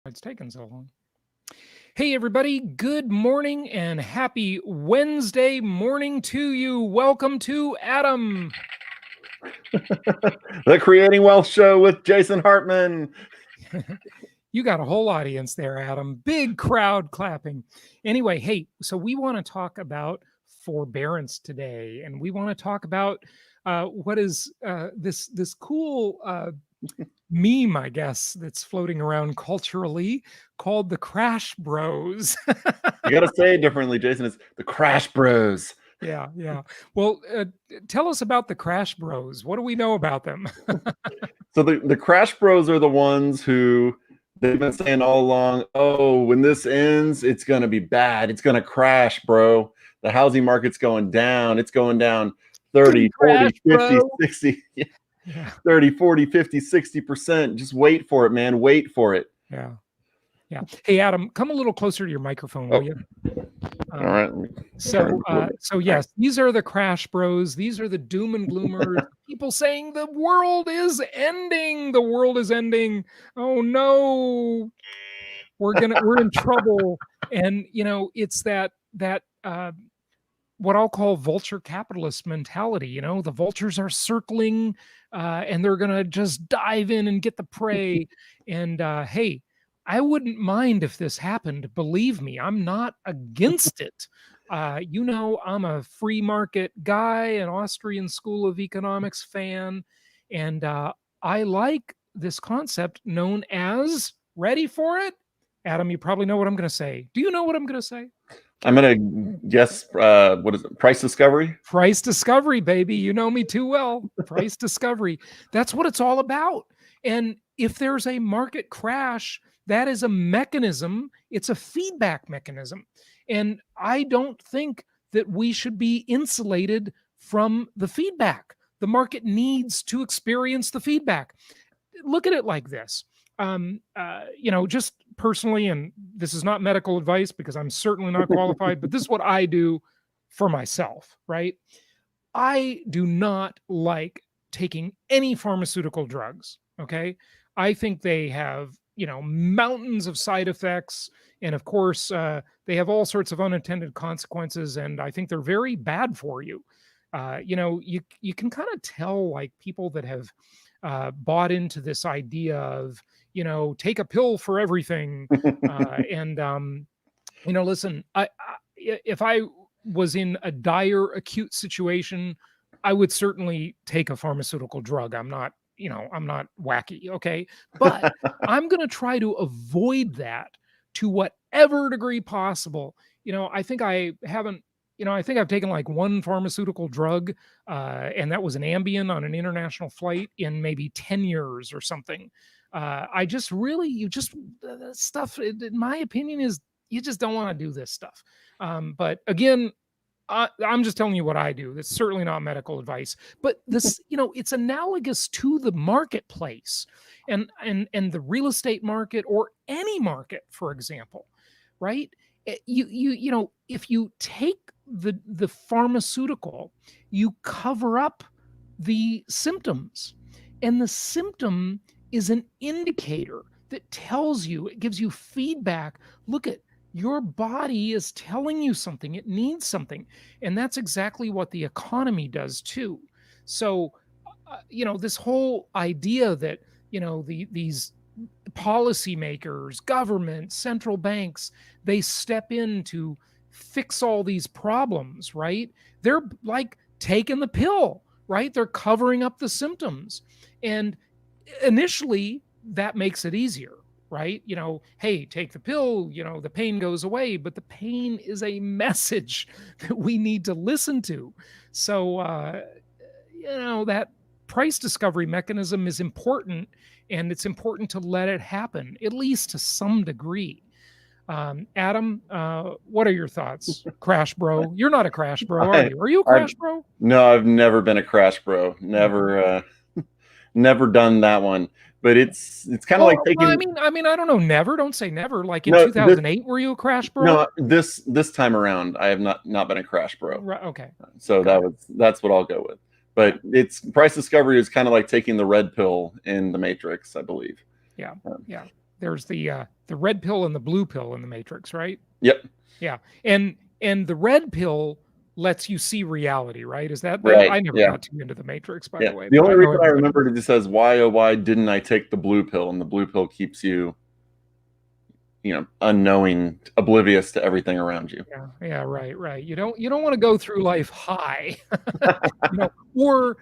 It's taken so long. Hey, everybody, good morning and happy Wednesday morning to you. Welcome to Adam. The Creating Wealth Show with Jason Hartman. You got a whole audience there, Adam. Big crowd clapping. Anyway, hey, so we want to talk about forbearance today, and we want to talk about what is this cool meme, I guess, that's floating around culturally called the Crash Bros. You got to say it differently, Jason. It's the Crash Bros. Yeah. Well, tell us about the Crash Bros. What do we know about them? So the Crash Bros are the ones who they've been saying all along, oh, when this ends, it's going to be bad. It's going to crash, bro. The housing market's going down. It's going down 30, 40, 50, 60, 30, 40, 50, 60%. Just wait for it, man. Wait for it. Yeah. Hey, Adam, come a little closer to your microphone, will you? All right. So yes, these are the Crash Bros. These are the doom and gloomers. People saying the world is ending. The world is ending. Oh no, we're in trouble. And it's that what I'll call vulture capitalist mentality. The vultures are circling, and they're gonna just dive in and get the prey. And hey, I wouldn't mind if this happened. Believe me, I'm not against it. I'm a free market guy, an Austrian School of Economics fan, and I like this concept known as, ready for it? Adam, you probably know what I'm going to say. Do you know what I'm going to say? I'm going to guess, what is it? Price discovery? Price discovery, baby. You know me too well. Price discovery. That's what it's all about. And if there's a market crash, that is a mechanism. It's a feedback mechanism. And I don't think that we should be insulated from the feedback. The market needs to experience the feedback. Look at it like this. Just personally, and this is not medical advice because I'm certainly not qualified, but this is what I do for myself, right? I do not like taking any pharmaceutical drugs, okay? I think they have, mountains of side effects. And of course, they have all sorts of unintended consequences. And I think they're very bad for you. You can kind of tell, like, people that have bought into this idea of, take a pill for everything. Listen, if I was in a dire acute situation, I would certainly take a pharmaceutical drug. I'm not wacky, okay? But I'm going to try to avoid that to whatever degree possible. I think I've taken like one pharmaceutical drug, and that was an Ambien on an international flight in maybe 10 years or something. Stuff, in my opinion, is you just don't want to do this stuff. But again, I'm just telling you what I do. That's certainly not medical advice, but this, it's analogous to the marketplace and the real estate market, or any market, for example, right? If you take the pharmaceutical, you cover up the symptoms, and the symptom is an indicator that tells you, it gives you feedback. Look at, your body is telling you something. It needs something. And that's exactly what the economy does too. So, this whole idea that, these policymakers, government, central banks, they step in to fix all these problems, right? They're like taking the pill, right? They're covering up the symptoms. And initially, that makes it easier, right? Hey, take the pill, the pain goes away, but the pain is a message that we need to listen to. So, that price discovery mechanism is important, and it's important to let it happen, at least to some degree. Adam, what are your thoughts? Crash bro. You're not a crash bro, are you? Are you a crash bro? No, I've never been a crash bro. Never, never done that one. But it's kind of like taking. I mean, I don't know. Never. Don't say never. Like in 2008, were you a crash bro? No, this time around, I have not been a crash bro. Right, okay. So that's what I'll go with. But it's price discovery is kind of like taking the red pill in the Matrix, I believe. Yeah. There's the the red pill and the blue pill in the Matrix, right? Yep. Yeah. And the red pill lets you see reality, right? Is that Right. I never Yeah. got too into the Matrix, by Yeah. the way, The but only I know reason I everybody. remembered it just says, why, oh, why didn't I take the blue pill? And the blue pill keeps you, unknowing, oblivious to everything around you. Yeah, right. You don't want to go through life high. Or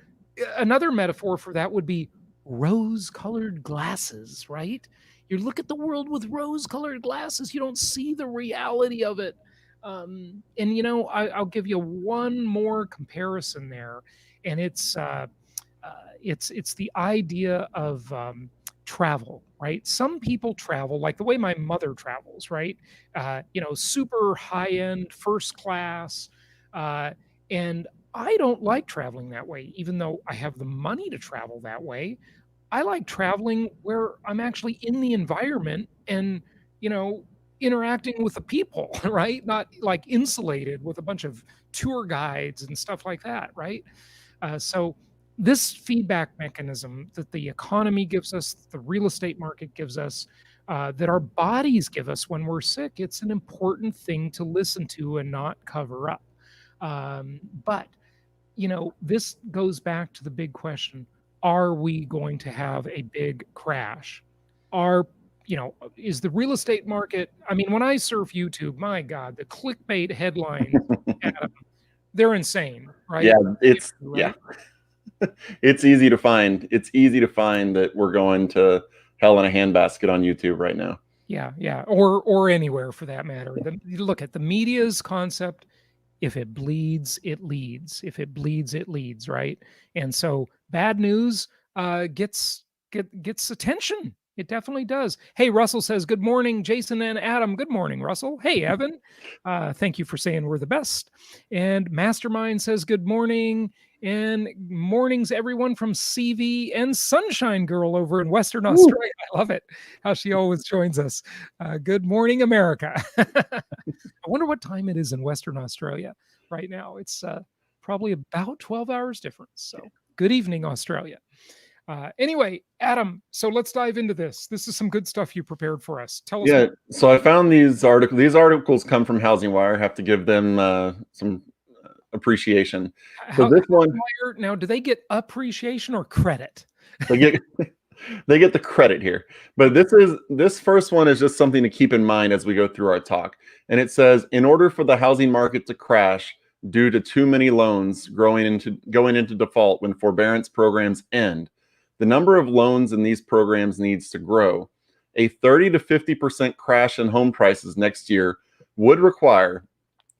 another metaphor for that would be rose-colored glasses, right? You look at the world with rose-colored glasses, you don't see the reality of it. And I'll give you one more comparison there, and it's the idea of travel, right? Some people travel like the way my mother travels, right? Super high end, first class, uh, and I don't like traveling that way, even though I have the money to travel that way. I like traveling where I'm actually in the environment and, you know, interacting with the people, right? Not like insulated with a bunch of tour guides and stuff like that, right? So this feedback mechanism that the economy gives us, the real estate market gives us, that our bodies give us when we're sick, it's an important thing to listen to and not cover up. But this goes back to the big question: are we going to have a big crash? Are is the real estate market? I mean, when I surf YouTube, my God, the clickbait headlines, Adam, they're insane, Yeah, right? yeah, Right? it's easy to find. It's easy to find that we're going to hell in a handbasket on YouTube right now. Yeah, or anywhere for that matter. You look at the media's concept: if it bleeds, it leads. If it bleeds, it leads, right? And so bad news gets attention. It definitely does. Hey, Russell says, good morning, Jason and Adam. Good morning, Russell. Hey, Evan. Thank you for saying we're the best. And Mastermind says, good morning. And mornings, everyone from CV and Sunshine Girl over in Western Woo. Australia. I love it how she always joins us. Good morning, America. I wonder what time it is in Western Australia right now. It's probably about 12 hours difference. So good evening, Australia. Anyway, Adam, so let's dive into this. This is some good stuff you prepared for us. Tell us Yeah, more. so I found these articles. These articles come from Housing Wire. I have to give them some appreciation. So How this one, now, do they get appreciation or credit? they get they get the credit here. But this first one is just something to keep in mind as we go through our talk. And it says, in order for the housing market to crash due to too many loans going into default when forbearance programs end, the number of loans in these programs needs to grow. A 30 to 50% crash in home prices next year would require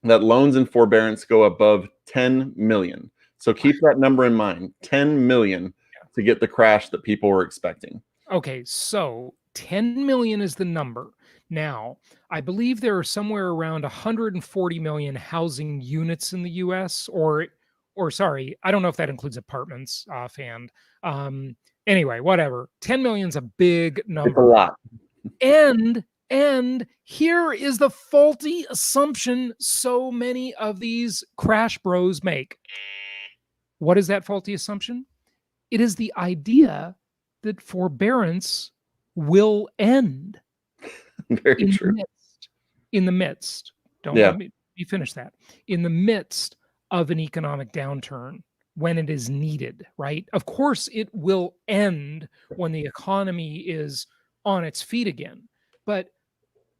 that loans in forbearance go above 10 million. So keep that number in mind, 10 million to get the crash that people were expecting. Okay, so 10 million is the number. Now, I believe there are somewhere around 140 million housing units in the US, or sorry, I don't know if that includes apartments offhand. Anyway, whatever. 10 million is a big It's a number. lot. And here is the faulty assumption so many of these crash bros make. What is that faulty assumption? It is the idea that forbearance will end Very in true. the midst. Don't Yeah. let me finish that. In the midst of an economic downturn, when it is needed, right? Of course, it will end when the economy is on its feet again. But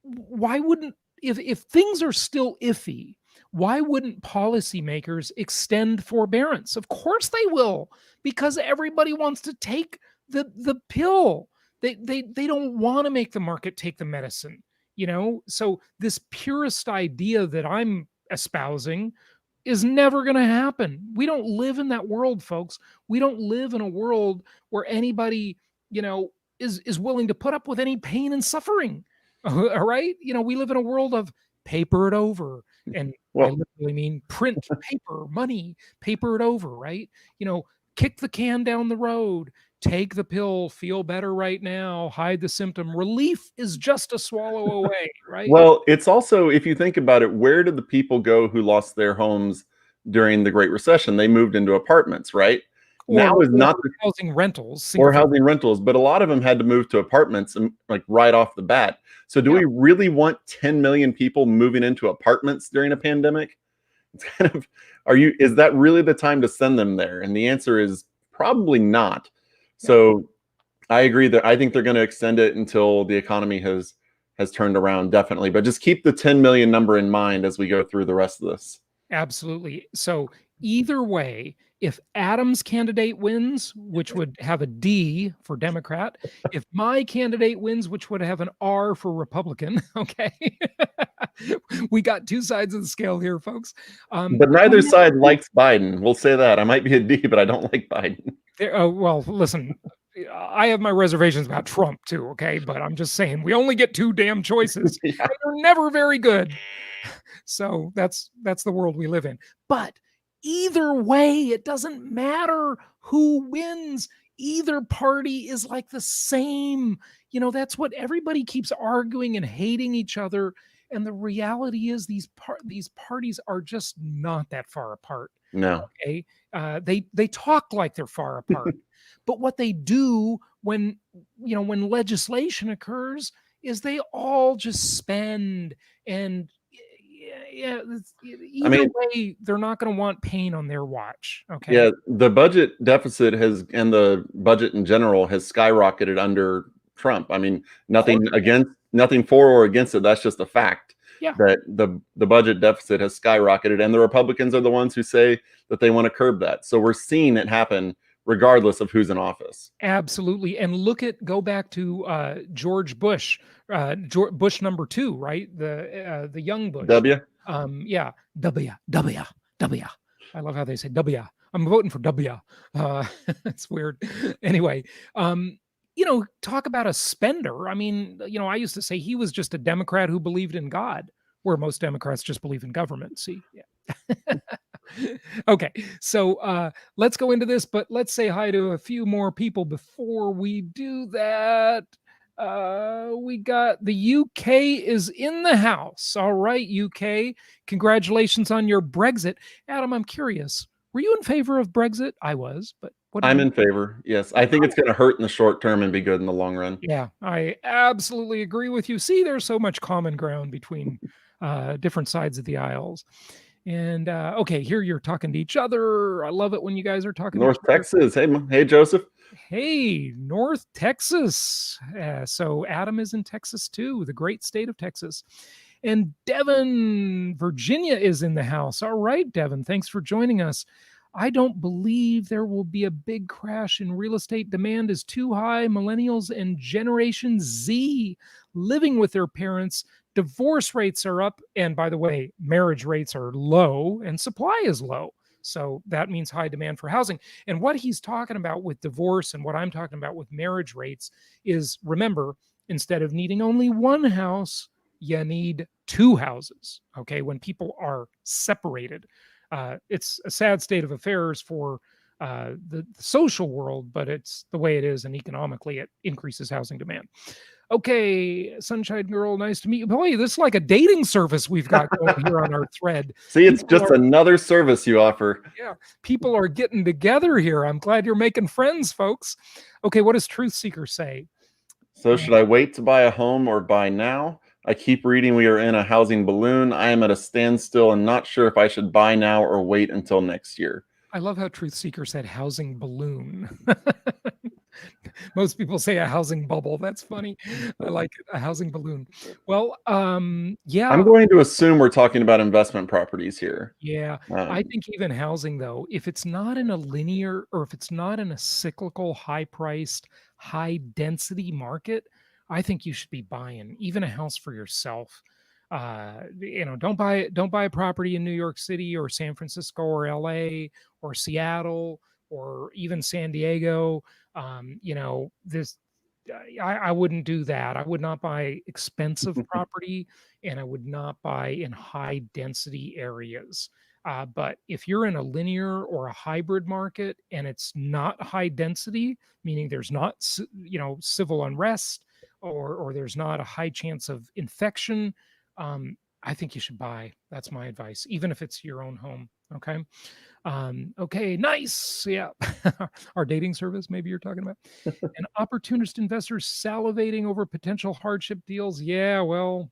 why wouldn't, if things are still iffy, why wouldn't policymakers extend forbearance? Of course they will, because everybody wants to take the pill. They don't want to make the market take the medicine, So this purist idea that I'm espousing is never going to happen. We don't live in that world, folks. We don't live in a world where anybody, is willing to put up with any pain and suffering. All right? We live in a world of paper it over. And I Well, literally mean print paper, money, paper it over, right? Kick the can down the road, take the pill, feel better right now, hide the symptom. Relief is just a swallow away, right? well, it's also, if you think about it, where did the people go who lost their homes during the Great Recession? They moved into apartments, right? now is not or housing rentals, or housing rentals, but a lot of them had to move to apartments and like right off the bat. So do Yeah. we really want 10 million people moving into apartments during a pandemic? It's kind of, is that really the time to send them there? And the answer is probably not. Yeah. So I agree that I think they're going to extend it until the economy has turned around, definitely. But just keep the 10 million number in mind as we go through the rest of this. Absolutely. So either way, if Adam's candidate wins, which would have a D for Democrat, if my candidate wins, which would have an R for Republican, okay, we got two sides of the scale here, folks. But neither side likes Biden. We'll say that. I might be a D, but I don't like Biden. Well, listen, I have my reservations about Trump too, okay? But I'm just saying we only get two damn choices. Yeah. And they're never very good. So that's the world we live in. But either way, it doesn't matter who wins. Either party is like the same. You know, that's what everybody keeps arguing and hating each other. And the reality is these parties are just not that far apart. No. Okay. They talk like they're far apart. But what they do when legislation occurs is they all just spend. And yeah, either way, they're not going to want pain on their watch. Okay. Yeah, the budget deficit and the budget in general has skyrocketed under Trump. I mean, nothing for or against it. That's just a fact. Yeah. That the budget deficit has skyrocketed, and the Republicans are the ones who say that they want to curb that. So we're seeing it happen regardless of who's in office. Absolutely. And go back to George Bush, Bush number 2, right? The young Bush. W. Yeah. W. I love how they say W. I'm voting for W. It's weird. Anyway, talk about a spender. I mean, I used to say he was just a Democrat who believed in God, where most Democrats just believe in government. See? Yeah. Okay, so let's go into this, but let's say hi to a few more people before we do that. We got the UK is in the house. All right, UK, congratulations on your Brexit. Adam, I'm curious, were you in favor of Brexit? I was, but I'm in favor. Yes, I think it's going to hurt in the short term and be good in the long run. Yeah, I absolutely agree with you. See, there's so much common ground between different sides of the aisles. And okay, here you're talking to each other. I love it when you guys are talking. North Texas. Hey, Joseph. Hey, North Texas. So Adam is in Texas too, the great state of Texas. And Devin, Virginia is in the house. All right, Devin, thanks for joining us. I don't believe there will be a big crash in real estate. Demand is too high. Millennials and Generation Z living with their parents. Divorce rates are up. And by the way, marriage rates are low and supply is low. So that means high demand for housing. And what he's talking about with divorce and what I'm talking about with marriage rates is, remember, instead of needing only one house, you need two houses. Okay. When people are separated, it's a sad state of affairs for the social world, but it's the way it is. And economically, it increases housing demand. Okay, Sunshine Girl, nice to meet you. Boy, this is like a dating service we've got going here on our thread. See, it's just another service you offer. Yeah, people are getting together here. I'm glad you're making friends, folks. Okay, what does Truth Seeker say? So should I wait to buy a home or buy now? I keep reading we are in a housing balloon. I am at a standstill and not sure if I should buy now or wait until next year. I love how Truth Seeker said housing balloon. Most people say a housing bubble. That's funny. I like it, a housing balloon. Well, yeah. I'm going to assume we're talking about investment properties here. Yeah. I think even housing, though, if it's not in a linear or if it's not in a cyclical, high-priced, high-density market, I think you should be buying even a house for yourself. Don't buy a property in New York City or San Francisco or LA or Seattle or even San Diego. I wouldn't do that. I would not buy expensive property, and I would not buy in high density areas. But if you're in a linear or a hybrid market and it's not high density, meaning there's not civil unrest or there's not a high chance of infection, I think you should buy. That's my advice, even if it's your own home. Okay. Okay, nice. Yeah. Our dating service, maybe you're talking about. And opportunist investors salivating over potential hardship deals. Yeah, well,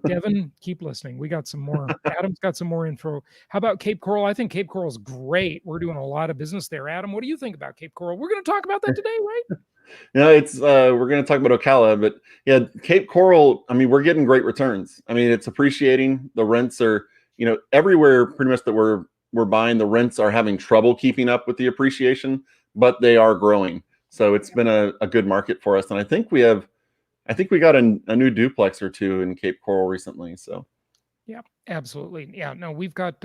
Devin, keep listening. We got some more. Adam's got some more info. How about Cape Coral? I think Cape Coral's great. We're doing a lot of business there. Adam, what do you think about Cape Coral? We're going to talk about that today, right? It's we're going to talk about Ocala, but yeah, Cape Coral. I mean, we're getting great returns. I mean, it's appreciating. The rents are, everywhere pretty much that we're buying. The rents are having trouble keeping up with the appreciation, but they are growing. So it's been a good market for us, and I think we got a new duplex or two in Cape Coral recently. So Yeah, absolutely. Yeah, no, we've got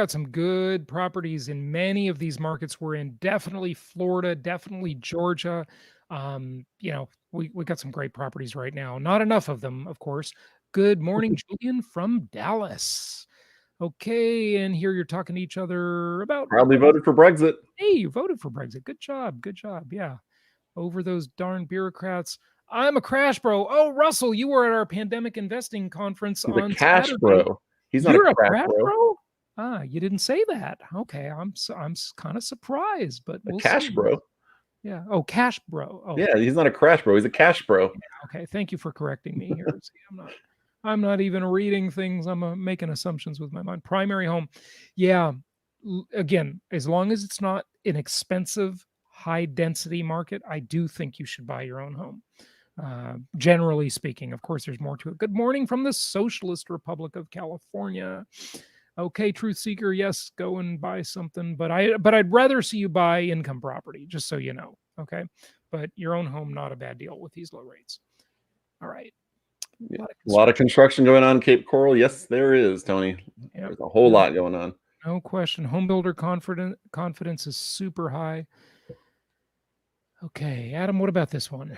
some good properties in many of these markets we're in. Definitely Florida, definitely Georgia. We got some great properties right now. Not enough of them, of course. Good morning, Julian from Dallas. Okay, and here you're talking to each other about. proudly voted for Brexit. Hey, you voted for Brexit. Good job. Good job. Yeah, over those darn bureaucrats. I'm a crash bro. Oh, Russell, you were at our pandemic investing conference He's a on cash Saturday. bro. He's not a You're a crash crash bro. bro? Ah, you didn't say that. Okay, I'm kind of surprised, but A we'll cash see. bro. Yeah. Oh, cash bro. Oh, Yeah, he's not a crash bro. He's a cash bro. yeah. Okay. Thank you for correcting me here. See, I'm not even reading things. I'm making assumptions with my mind. Primary home. Yeah. Again, as long as it's not an expensive, high density market, I do think you should buy your own home. Generally speaking, of course, there's more to it. Good morning from the Socialist Republic of California. Okay, truth seeker, yes, go and buy something, but I'd rather see you buy income property, just so you know. Okay, but your own home, not a bad deal with these low rates. All right, a lot of A lot of construction. construction going on in Cape Coral. Yes, there is, Tony. Yep. There's a whole No, lot going on. no question. Home builder confidence is super high. Okay, Adam, what about this one?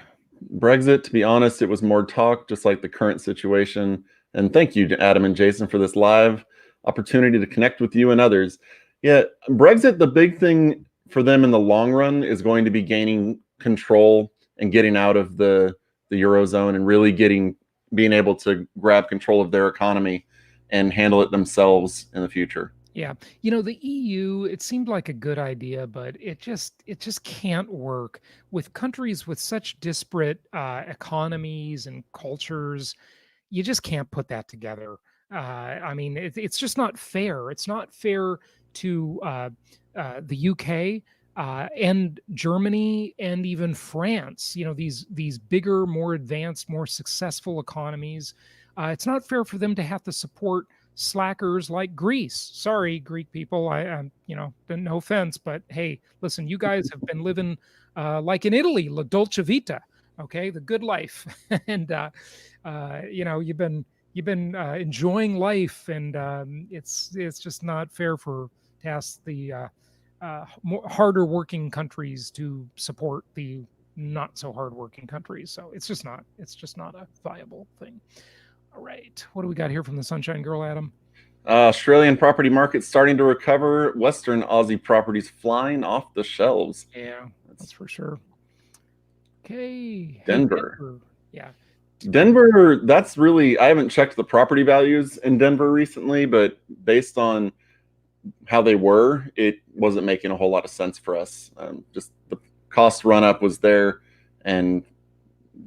Brexit, to be honest, it was more talk, just like the current situation. And thank you to Adam and Jason for this live opportunity to connect with you and others. Yeah, Brexit, the big thing for them in the long run is going to be gaining control and getting out of the Eurozone and really being able to grab control of their economy and handle it themselves in the future. Yeah. The EU, it seemed like a good idea, but it just can't work with countries with such disparate economies and cultures. You just can't put that together. I mean, it's just not fair. It's not fair to the UK and Germany and even France. These bigger, more advanced, more successful economies. It's not fair for them to have to support slackers like Greece. Sorry, Greek people. No offense, but hey, listen, you guys have been living like in Italy, la dolce vita, okay, the good life, and you've been enjoying life, and it's just not fair to ask the harder working countries to support the not so hard working countries. So it's just not a viable thing. All right. What do we got here from the Sunshine Girl, Adam? Australian property market starting to recover. Western Aussie properties flying off the shelves. Yeah, that's for sure. Okay. Hey, Denver. Denver. Yeah. Denver, that's really, I haven't checked the property values in Denver recently, but based on how they were, it wasn't making a whole lot of sense for us. Just the cost run up was there and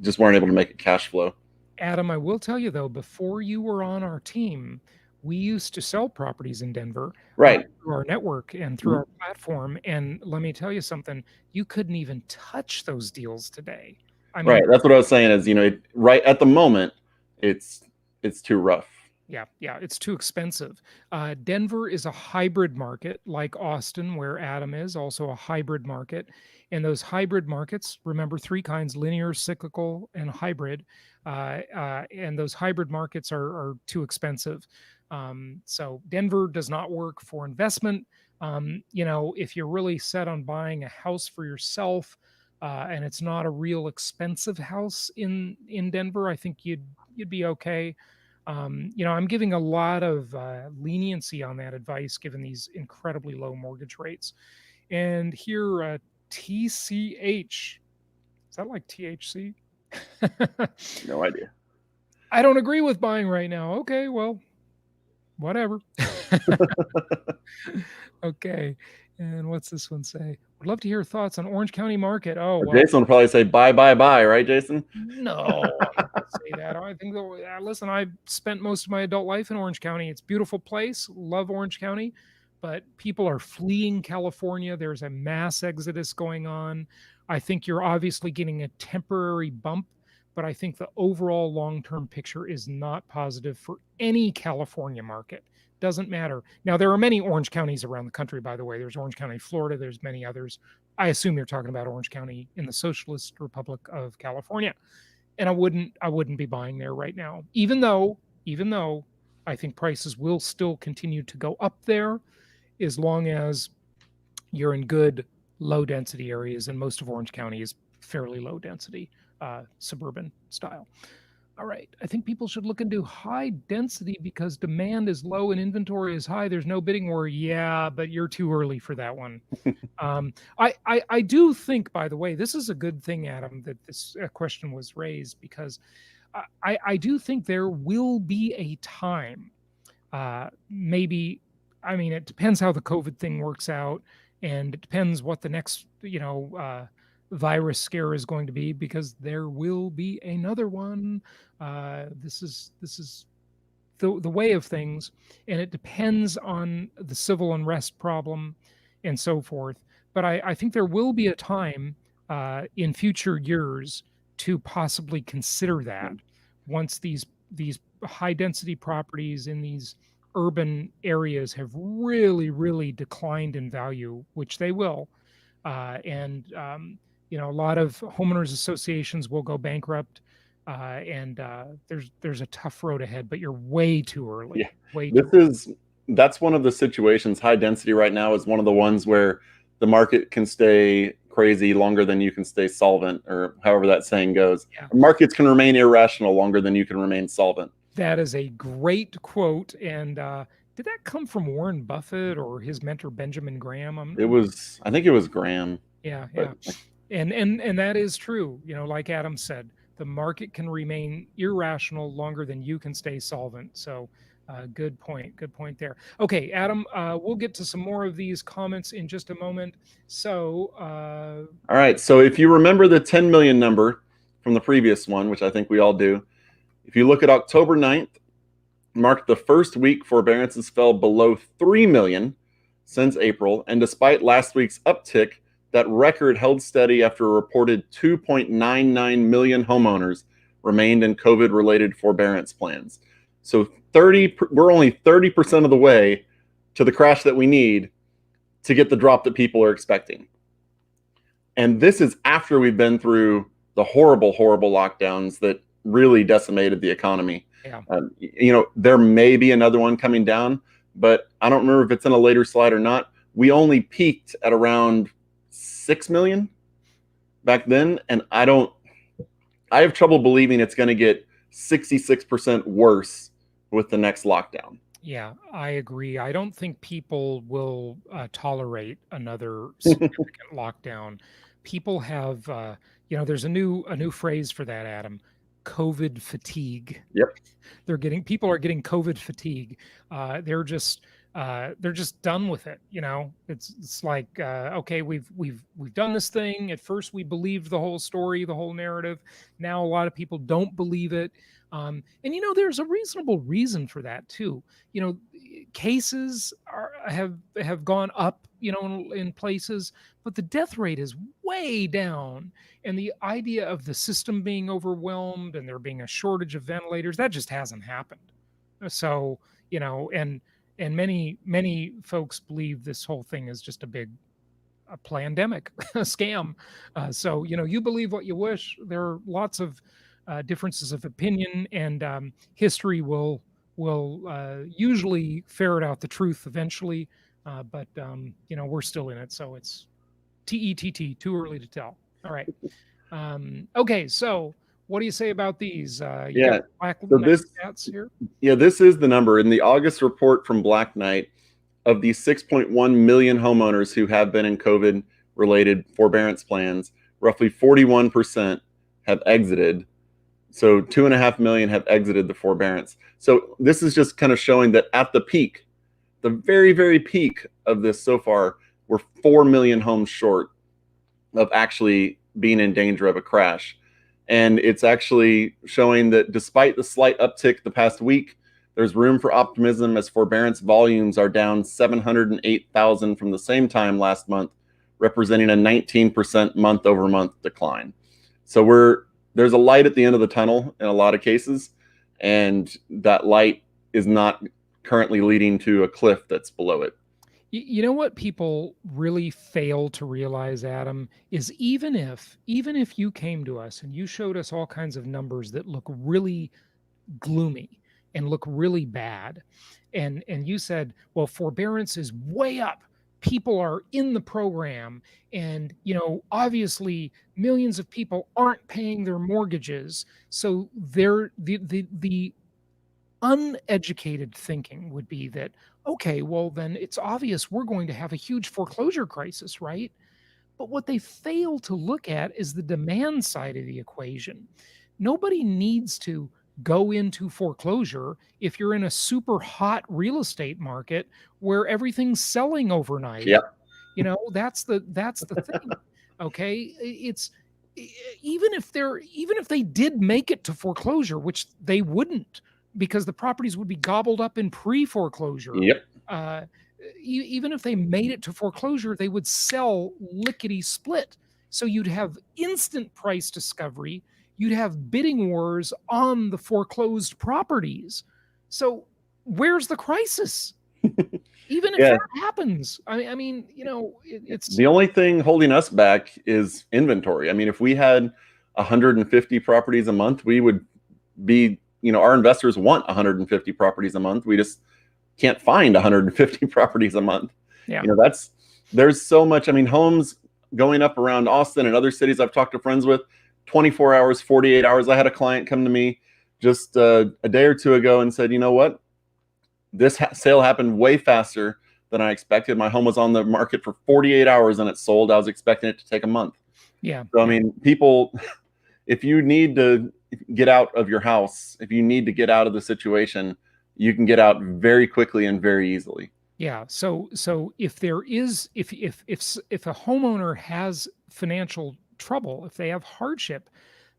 just weren't able to make it cash flow. Adam, I will tell you though, before you were on our team, we used to sell properties in Denver Right. through our network and through our platform. And let me tell you something, you couldn't even touch those deals today. I mean, Right. That's what I was saying is, right at the moment, it's too rough. yeah, it's too expensive. Denver is a hybrid market, like Austin, where Adam is, also a hybrid market. And those hybrid markets, remember three kinds: linear, cyclical, and hybrid. And those hybrid markets are too expensive. So Denver does not work for investment. If you're really set on buying a house for yourself, and it's not a real expensive house in Denver, I think you'd be okay. I'm giving a lot of leniency on that advice given these incredibly low mortgage rates. And here, TCH, is that like THC? No idea. I don't agree with buying right now. Okay, well, whatever. Okay. And what's this one say? Would love to hear thoughts on Orange County market. Oh, well, Jason will probably say bye, bye, bye, right, Jason? no, I'm not going to say that. I think, listen, I spent most of my adult life in Orange County. It's a beautiful place. Love Orange County, but people are fleeing California. There's a mass exodus going on. I think you're obviously getting a temporary bump, but I think the overall long-term picture is not positive for any California market. Doesn't matter. Now, there are many Orange counties around the country, by the way. There's Orange County, Florida. There's many others. I assume you're talking about Orange County in the Socialist Republic of California. And I wouldn't be buying there right now, even though I think prices will still continue to go up there as long as you're in good low density areas, and most of Orange County is fairly low density, suburban style. All right. I think people should look into high density because demand is low and inventory is high. There's no bidding war. Yeah, but you're too early for that one. I do think, by the way, this is a good thing, Adam, that this question was raised, because I do think there will be a time, maybe, I mean, it depends how the COVID thing works out, and it depends what the next, virus scare is going to be, because there will be another one. This is the way of things, and it depends on the civil unrest problem and so forth. But I think there will be a time in future years to possibly consider that, once these high density properties in these urban areas have really, really declined in value, which they will. And a lot of homeowners associations will go bankrupt, and there's a tough road ahead. But you're way too early. Yeah, Way too that's one of the situations. High density right now is one of the ones where the market can stay crazy longer than you can stay solvent, or however that saying goes. Yeah. Markets can remain irrational longer than you can remain solvent. That is a great quote. And did that come from Warren Buffett or his mentor Benjamin Graham? I think it was Graham. Yeah, but yeah. And that is true. Like Adam said, the market can remain irrational longer than you can stay solvent. So good point. Good point there. Okay, Adam, we'll get to some more of these comments in just a moment. So all right. So if you remember the 10 million number from the previous one, which I think we all do, if you look at October 9th, marked the first week forbearances fell below 3 million since April. And despite last week's uptick, that record held steady after a reported 2.99 million homeowners remained in COVID-related forbearance plans. So we're only 30% of the way to the crash that we need to get the drop that people are expecting. And this is after we've been through the horrible, horrible lockdowns that really decimated the economy. Yeah. There may be another one coming down, but I don't remember if it's in a later slide or not. We only peaked at around 6 million back then, and I have trouble believing it's going to get 66% worse with the next lockdown. Yeah, I agree. I don't think people will tolerate another significant lockdown. People have, there's a new phrase for that, Adam. COVID fatigue. Yep. People are getting COVID fatigue. They're just done with it. It's like, okay, we've done this thing. At first we believed the whole story, the whole narrative. Now a lot of people don't believe it. And there's a reasonable reason for that too. Cases have gone up, in places, but the death rate is way down. And the idea of the system being overwhelmed and there being a shortage of ventilators, that just hasn't happened. So, and many folks believe this whole thing is just a pandemic, a scam. So, you believe what you wish. There are lots of differences of opinion, and history will usually ferret out the truth eventually. But we're still in it, so it's TETT, too early to tell. All right. Okay, so what do you say about these? So stats here. Yeah, this is the number in the August report from Black Knight. Of these 6.1 million homeowners who have been in COVID-related forbearance plans, roughly 41% have exited. So 2.5 million have exited the forbearance. So this is just kind of showing that at the peak, the very, very peak of this so far, we're 4 million homes short of actually being in danger of a crash. And it's actually showing that despite the slight uptick the past week, there's room for optimism as forbearance volumes are down 708,000 from the same time last month, representing a 19% month over month decline. So there's a light at the end of the tunnel in a lot of cases, and that light is not currently leading to a cliff that's below it. You know what people really fail to realize, Adam, is even if you came to us and you showed us all kinds of numbers that look really gloomy and look really bad, and you said, well, forbearance is way up, people are in the program, and obviously millions of people aren't paying their mortgages, so they're the uneducated thinking would be that, okay, well, then it's obvious we're going to have a huge foreclosure crisis, right? But what they fail to look at is the demand side of the equation. Nobody needs to go into foreclosure if you're in a super hot real estate market where everything's selling overnight. Yep. That's the thing. Okay? It's even if they did make it to foreclosure, which they wouldn't, because the properties would be gobbled up in pre-foreclosure. Yep. Uh, Even if they made it to foreclosure, they would sell lickety split. So you'd have instant price discovery. You'd have bidding wars on the foreclosed properties. So where's the crisis? Even if that happens, I mean, it's the only thing holding us back is inventory. I mean, if we had 150 properties a month, we would be, our investors want 150 properties a month. We just can't find 150 properties a month. Yeah. There's so much. I mean, homes going up around Austin and other cities I've talked to friends with, 24 hours, 48 hours. I had a client come to me just a day or two ago and said, you know what? This sale happened way faster than I expected. My home was on the market for 48 hours and it sold. I was expecting it to take a month. Yeah. So, I mean, people, if you need to get out of your house, if you need to get out of the situation, you can get out very quickly and very easily. Yeah. So if there is, if a homeowner has financial trouble, if they have hardship,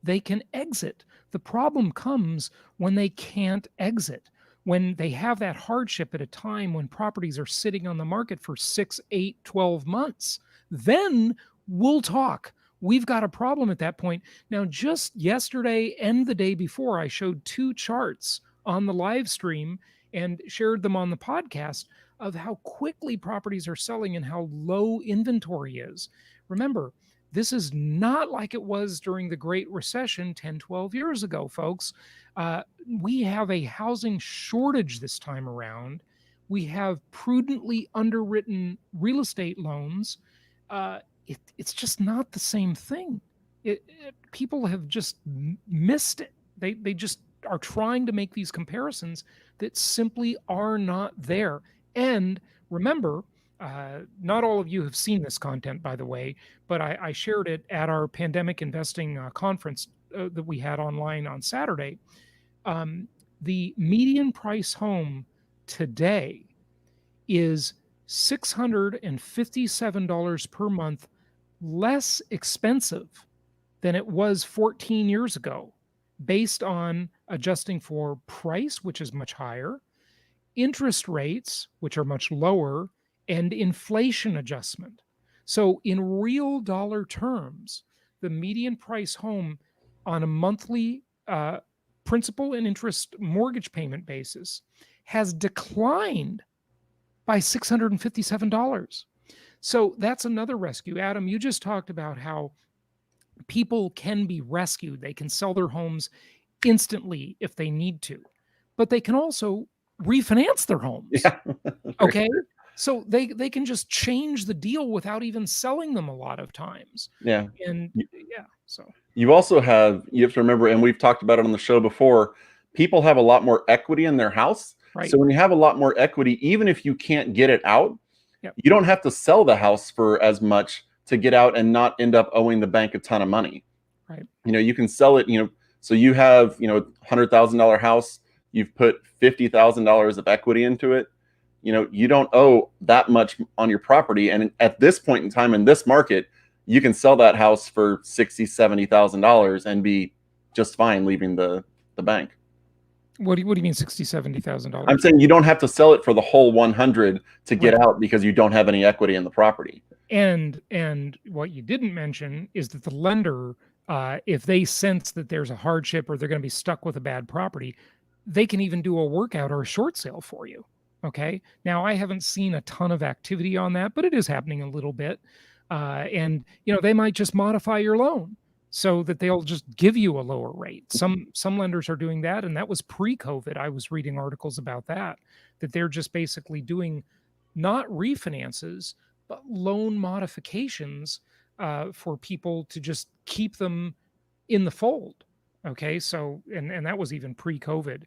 they can exit. The problem comes when they can't exit, when they have that hardship at a time when properties are sitting on the market for 6, 8, 12 months. Then we'll talk. We've got a problem at that point. Now, just yesterday and the day before, I showed 2 charts on the live stream and shared them on the podcast of how quickly properties are selling and how low inventory is. Remember, this is not like it was during the Great Recession 10, 12 years ago, folks. We have a housing shortage this time around. We have prudently underwritten real estate loans. It's just not the same thing. People have just missed it. They just are trying to make these comparisons that simply are not there. And remember, not all of you have seen this content, by the way, but I shared it at our pandemic investing conference that we had online on Saturday. The median price home today is $657 per month less expensive than it was 14 years ago, based on adjusting for price, which is much higher, interest rates, which are much lower, and inflation adjustment. So in real dollar terms, the median price home on a monthly principal and interest mortgage payment basis has declined by $657. So that's another rescue. Adam, you just talked about how people can be rescued. They can sell their homes instantly if they need to, but they can also refinance their homes. Yeah. Okay. So they can just change the deal without even selling them a lot of times. Yeah. And yeah, so you have to remember, and we've talked about it on the show before, people have a lot more equity in their house. Right. So when you have a lot more equity, even if you can't get it out, Yep. you don't have to sell the house for as much to get out and not end up owing the bank a ton of money. Right. You can sell it, So you have, $100,000 house, you've put $50,000 of equity into it. You don't owe that much on your property. And at this point in time in this market, you can sell that house for $60,000-$70,000 and be just fine leaving the bank. What do you mean $60,000-$70,000? I'm saying you don't have to sell it for the whole 100 to get Right. out because you don't have any equity in the property. And what you didn't mention is that the lender, if they sense that there's a hardship or they're going to be stuck with a bad property, they can even do a workout or a short sale for you. Okay. Now, I haven't seen a ton of activity on that, but it is happening a little bit. And they might just modify your loan so that they'll just give you a lower rate. Some lenders are doing that, and that was pre-COVID. I was reading articles about that they're just basically doing not refinances, but loan modifications for people to just keep them in the fold. Okay, so and that was even pre-COVID.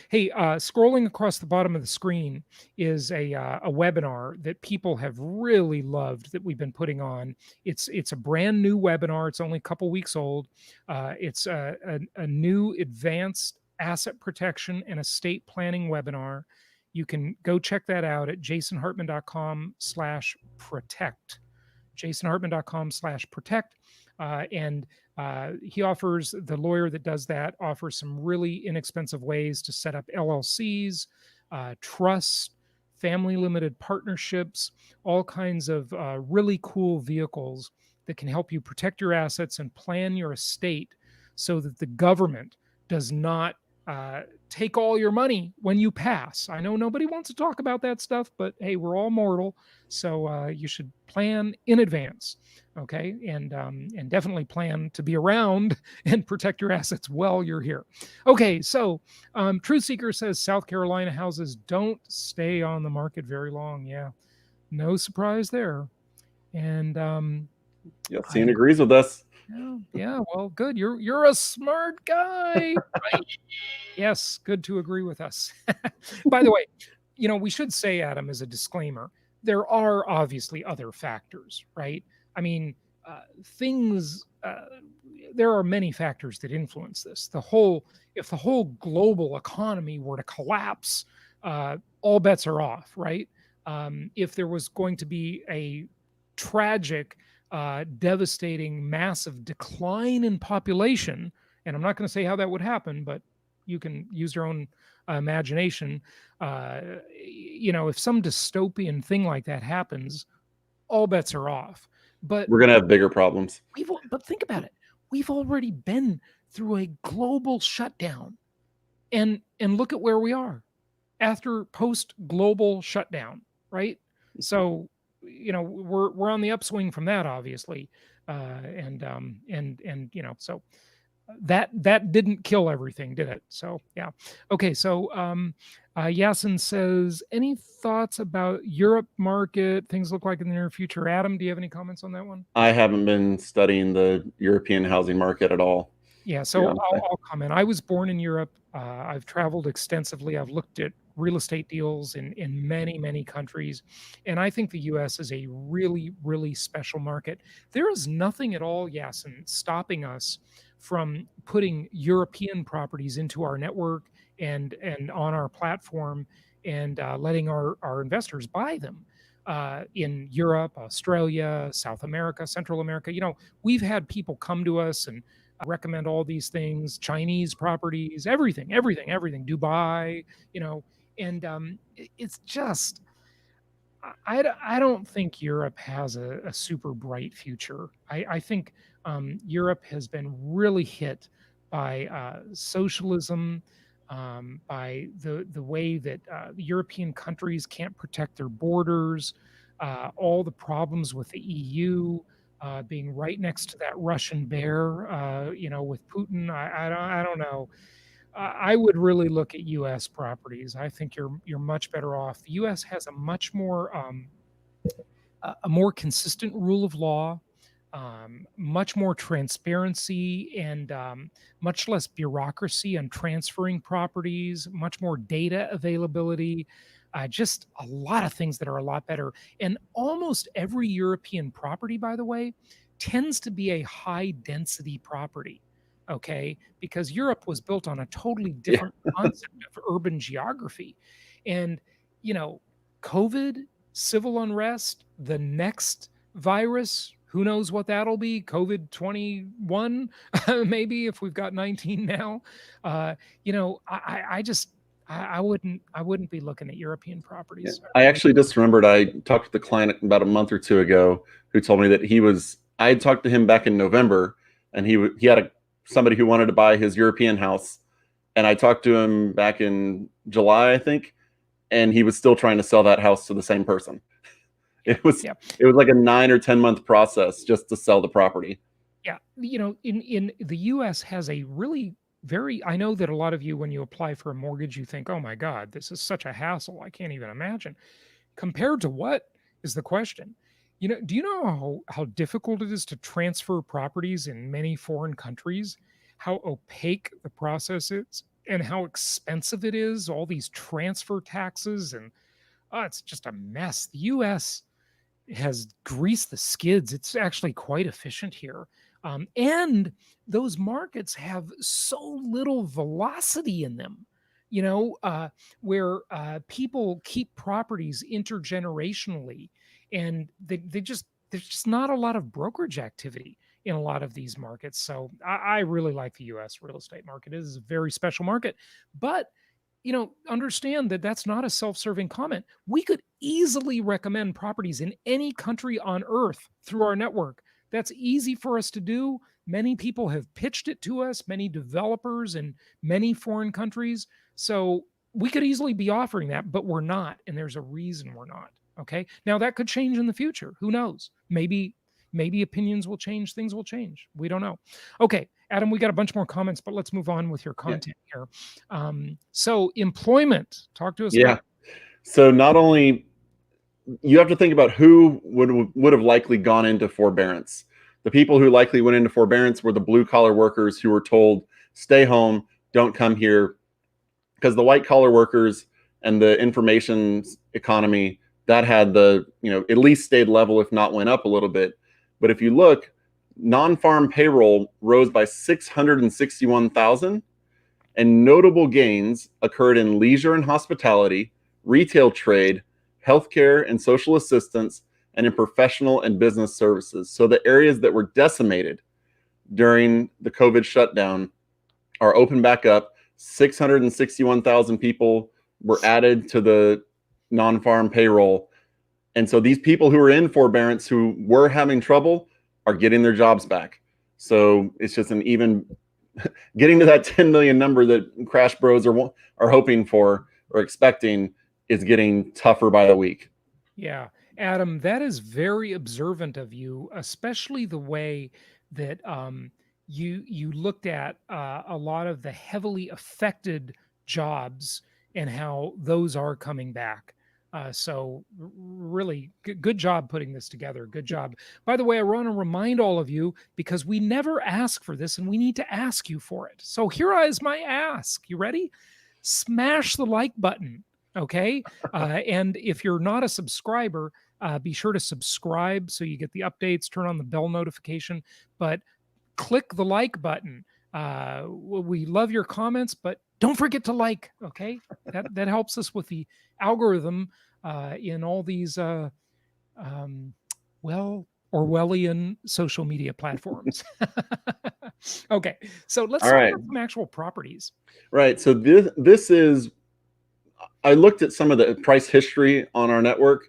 Hey, scrolling across the bottom of the screen is a webinar that people have really loved that we've been putting on. It's a brand new webinar. It's only a couple weeks old. It's a new advanced asset protection and estate planning webinar. You can go check that out at jasonhartman.com/protect. jasonhartman.com/protect. And he offers, the lawyer that does that offers some really inexpensive ways to set up LLCs, trusts, family limited partnerships, all kinds of really cool vehicles that can help you protect your assets and plan your estate so that the government does not take all your money when you pass. I know nobody wants to talk about that stuff, but hey, we're all mortal, so you should plan in advance, okay? And definitely plan to be around and protect your assets while you're here. Okay, so Truth Seeker says South Carolina houses don't stay on the market very long. Yeah, no surprise there. And Yassine agrees with us. yeah, well, good. You're a smart guy, right? Yes, good to agree with us. By the way, we should say, Adam, as a disclaimer, there are obviously other factors, right? I mean, there are many factors that influence this. If the whole global economy were to collapse, all bets are off, right? If there was going to be a tragic, devastating, massive decline in population, and I'm not going to say how that would happen, but you can use your own imagination. If some dystopian thing like that happens, all bets are off. But we're going to have bigger problems. But think about it. We've already been through a global shutdown, and look at where we are after post-global shutdown, right? So we're on the upswing from that, obviously, so that didn't kill everything, did it? So yeah. Okay, so Yasin says, any thoughts about Europe market? Things look like in the near future. Adam, do you have any comments on that one? I haven't been studying the European housing market at all. Yeah, so I'll comment. I was born in Europe. I've traveled extensively. I've looked at real estate deals in many, many countries. And I think the US is a really, really special market. There is nothing at all, Yasin, stopping us from putting European properties into our network and on our platform and letting our investors buy them. In Europe, Australia, South America, Central America, we've had people come to us and recommend all these things, Chinese properties, everything, Dubai, and it's just, I don't think Europe has a super bright future. I think Europe has been really hit by socialism, by the way that European countries can't protect their borders, all the problems with the EU. Being right next to that Russian bear, with Putin. I don't know. I would really look at U.S. properties. I think you're much better off. The U.S. has a much more a more consistent rule of law, much more transparency, and much less bureaucracy on transferring properties, much more data availability, just a lot of things that are a lot better. And almost every European property, by the way, tends to be a high density property. okay? Because Europe was built on a totally Yeah. different concept of urban geography. And, you know, COVID, civil unrest, the next virus, who knows what that'll be? COVID 21, maybe if we've got 19 now. I just, I wouldn't be looking at European Yeah. properties. I I really, actually just remembered I talked to the client about a month or two ago who told me that I had talked to him back in November, and he had somebody who wanted to buy his European house, and I talked to him back in July, I think, and he was still trying to sell that house to the same person. yeah, It was yeah. it was like a 9 or 10 month process just to sell the property. Yeah, in the US has a really very I know that a lot of you when you apply for a mortgage you think, "Oh my god, this is such a hassle. I can't even imagine." Compared to what is the question? Do you know how difficult it is to transfer properties in many foreign countries? How opaque the process is and how expensive it is, all these transfer taxes and it's just a mess. The US has greased the skids. It's actually quite efficient here. And those markets have so little velocity in them, where people keep properties intergenerationally. And there's just not a lot of brokerage activity in a lot of these markets. So I really like the US real estate market. It is a very special market. But understand that that's not a self-serving comment. We could easily recommend properties in any country on earth through our network. That's easy for us to do. Many people have pitched it to us, many developers in many foreign countries. So we could easily be offering that, but we're not. And there's a reason we're not. Okay. Now that could change in the future. Who knows? Maybe opinions will change, things will change. We don't know. Okay, Adam, we got a bunch more comments, but let's move on with your Yeah. content here. So employment, talk to us Yeah. about. So not only you have to think about who would have likely gone into forbearance. The people who likely went into forbearance were the blue collar workers who were told, stay home, don't come here, because the white collar workers and the information economy that had at least stayed level, if not went up a little bit. But if you look, non-farm payroll rose by 661,000, and notable gains occurred in leisure and hospitality, retail trade, healthcare and social assistance, and in professional and business services. So the areas that were decimated during the COVID shutdown are open back up. 661,000 people were added to the non-farm payroll. And so these people who are in forbearance who were having trouble are getting their jobs back. So it's just an even getting to that 10 million number that Crash Bros are hoping for or expecting is getting tougher by the week. Yeah, Adam, that is very observant of you, especially the way that you looked at a lot of the heavily affected jobs and how those are coming back. Really good job putting this together. Good job. By the way, I want to remind all of you because we never ask for this and we need to ask you for it. So here is my ask. You ready? Smash the like button. Okay. And if you're not a subscriber, be sure to subscribe so you get the updates, turn on the bell notification, but click the like button. We love your comments, but don't forget to like. Okay. That helps us with the algorithm in all these, Orwellian social media platforms. Okay. So let's All talk right. about some actual properties. Right. So this is I looked at some of the price history on our network,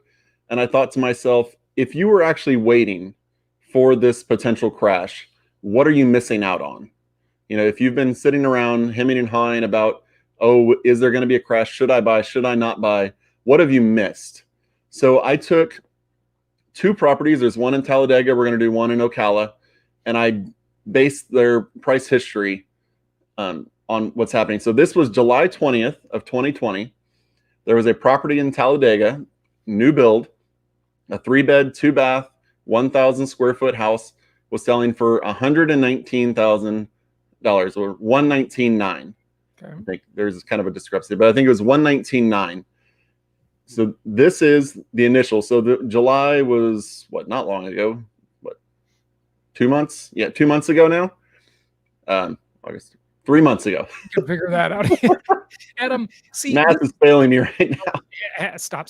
and I thought to myself, if you were actually waiting for this potential crash, what are you missing out on? If you've been sitting around hemming and hawing about, oh, is there going to be a crash? Should I buy? Should I not buy? What have you missed? So I took two properties. There's one in Talladega. We're going to do one in Ocala. And I based their price history on what's happening. So this was July 20th of 2020. There was a property in Talladega, new build, a 3-bed, 2-bath, 1,000 square foot house was selling for $119,000 or $119,900. Okay. I think there's kind of a discrepancy, but I think it was $119,900. So this is the initial. So the July was not long ago? 2 months? Yeah, 2 months ago now. August, 3 months ago. You can figure that out. Adam, see, Math is failing me right now. stop.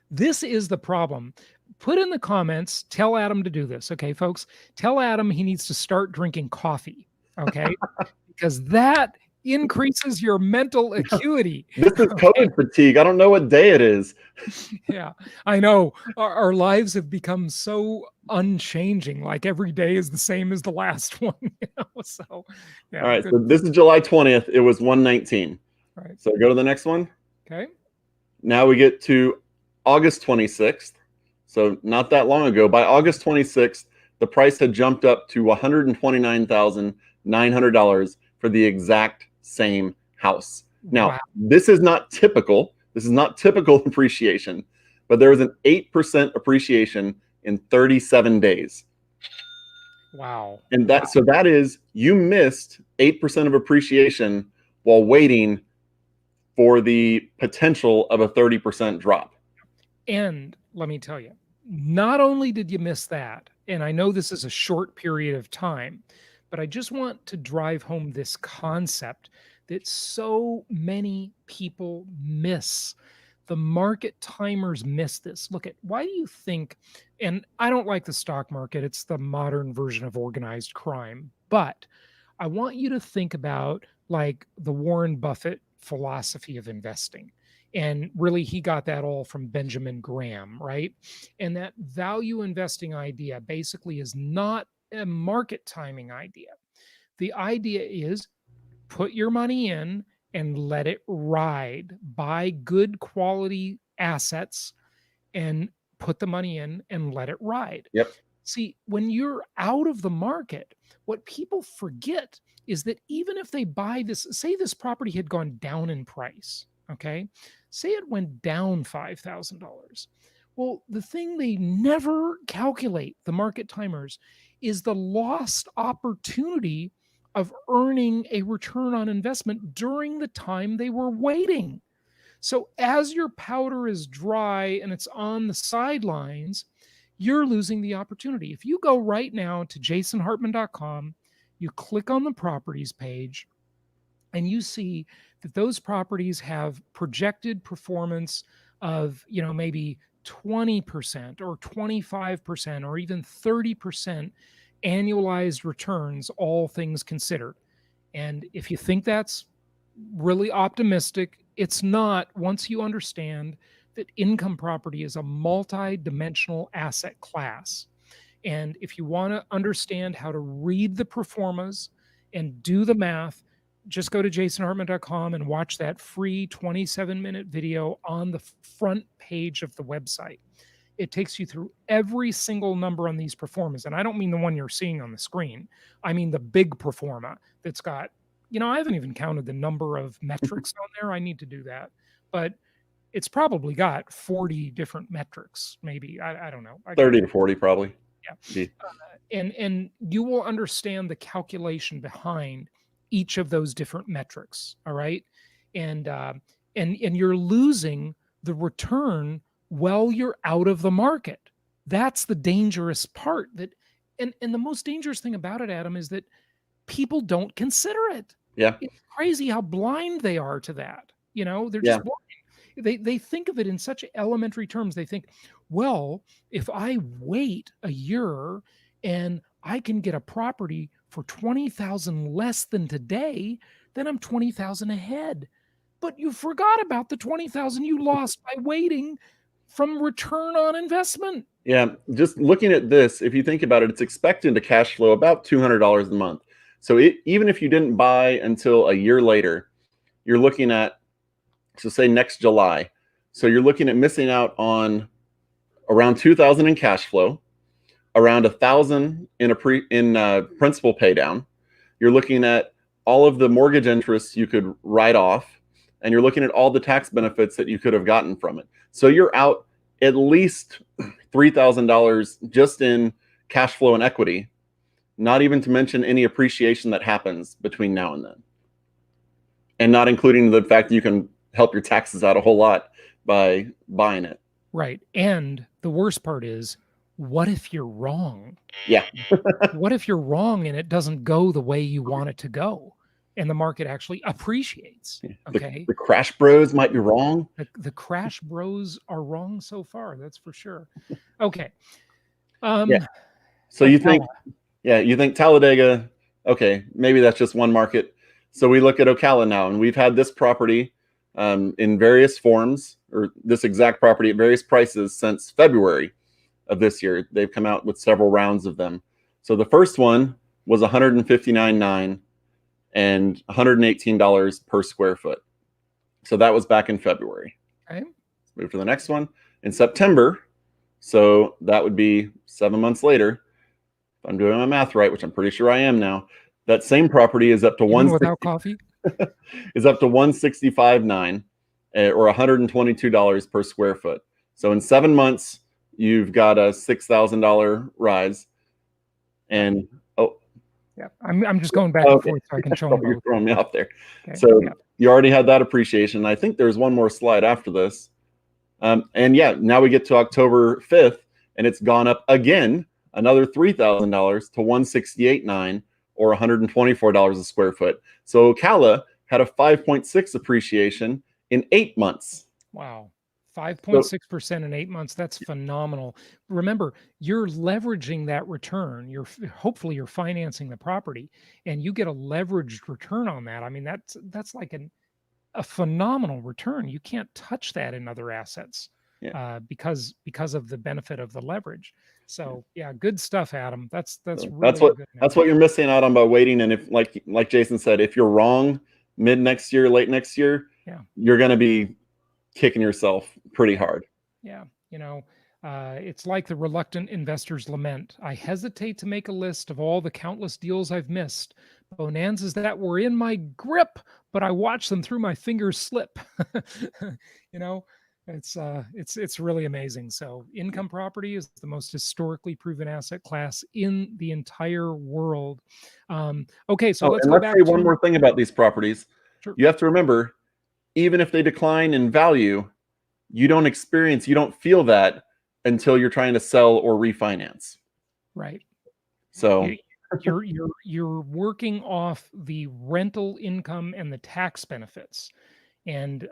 This is the problem. Put in the comments, tell Adam to do this. Okay, folks, tell Adam he needs to start drinking coffee. Okay, because that increases your mental acuity. This is COVID fatigue. I don't know what day it is. Yeah, I know. Our lives have become so unchanging. Like every day is the same as the last one. So, yeah. All right. So this is July 20th. It was 119. All right. So go to the next one. Okay. Now we get to August 26th. So not that long ago. By August 26th, the price had jumped up to $129,900 for the exact same house. Now, wow. This is not typical. This is not typical appreciation, but there was an 8% appreciation in 37 days. Wow. And so that is, you missed 8% of appreciation while waiting for the potential of a 30% drop. And let me tell you, not only did you miss that, and I know this is a short period of time, but I just want to drive home this concept that so many people miss. The market timers miss this. Look at, why do you think, and I don't like the stock market, it's the modern version of organized crime, but I want you to think about like the Warren Buffett philosophy of investing. And really, he got that all from Benjamin Graham, right? And that value investing idea basically is not a market timing idea. The idea is put your money in and let it ride. Buy good quality assets and put the money in and let it ride. Yep. See, when you're out of the market, what people forget is that even if they buy this, say this property had gone down in price, okay? Say it went down $5,000. Well, the thing they never calculate, the market timers, is the lost opportunity of earning a return on investment during the time they were waiting. So as your powder is dry and it's on the sidelines, you're losing the opportunity. If you go right now to jasonhartman.com, you click on the properties page, and you see that those properties have projected performance of, maybe 20% or 25% or even 30% annualized returns, all things considered. And if you think that's really optimistic, it's not, once you understand that income property is a multi-dimensional asset class. And if you want to understand how to read the performas and do the math, just go to jasonhartman.com and watch that free 27-minute video on the front page of the website. It takes you through every single number on these performers. And I don't mean the one you're seeing on the screen. I mean the big performa that's got, I haven't even counted the number of metrics on there. I need to do that. But it's probably got 40 different metrics, maybe. I don't know. 30 to 40 probably. Yeah. And you will understand the calculation behind each of those different metrics. All right. And you're losing the return while you're out of the market. That's the dangerous part. And the most dangerous thing about it, Adam, is that people don't consider it. Yeah. It's crazy how blind they are to that. They're just blind. They think of it in such elementary terms. They think, well, if I wait a year and I can get a property for 20,000 less than today, then I'm 20,000 ahead. But you forgot about the 20,000 you lost by waiting from return on investment. Yeah, just looking at this, if you think about it, it's expected to cash flow about $200 a month. So even if you didn't buy until a year later, you're looking at, so say next July. So you're looking at missing out on around $2,000 in cash flow, around $1,000 in principal pay down. You're looking at all of the mortgage interest you could write off, and you're looking at all the tax benefits that you could have gotten from it. So you're out at least $3,000 just in cash flow and equity, not even to mention any appreciation that happens between now and then. And not including the fact that you can help your taxes out a whole lot by buying it. Right. And the worst part is, what if you're wrong? Yeah. What if you're wrong and it doesn't go the way you want it to go? and the market actually appreciates. Okay. The crash bros might be wrong. The crash bros are wrong so far. That's for sure. Okay. Yeah. So you think, you think Talladega, okay, maybe that's just one market. So we look at Ocala now, and we've had this property in various forms, or this exact property at various prices since February of this year. They've come out with several rounds of them. So the first one was $159.9 and $118 per square foot. So that was back in February. Okay. Let's move to the next one in September. So that would be 7 months later. If I'm doing my math right, which I'm pretty sure I am now, that same property is up to without coffee is up to $165.9 or $122 per square foot. So in 7 months, you've got a $6,000 rise. And yeah, I'm just going back and forth so I can show them. You're throwing me off there. Okay. So you already had that appreciation. I think there's one more slide after this. And yeah, now we get to October 5th, and it's gone up again, another $3,000 to $168.9 or $124 a square foot. So Ocala had a 5.6 appreciation in 8 months. Wow. 5.6% in 8 months. That's phenomenal. Remember, you're leveraging that return. Hopefully you're financing the property, and you get a leveraged return on that. I mean, that's like a phenomenal return. You can't touch that in other assets because of the benefit of the leverage. So yeah, good stuff, Adam. That's what you're missing out on by waiting. And if like Jason said, if you're wrong mid next year, late next year, you're going to be kicking yourself pretty hard. Yeah. It's like the reluctant investor's lament. I hesitate to make a list of all the countless deals I've missed. Bonanzas that were in my grip, but I watched them through my fingers slip. It's really amazing. So income property is the most historically proven asset class in the entire world. Okay, so let's say one more thing about these properties. Sure. You have to remember, even if they decline in value, you don't feel that until you're trying to sell or refinance. Right. So you're working off the rental income and the tax benefits. And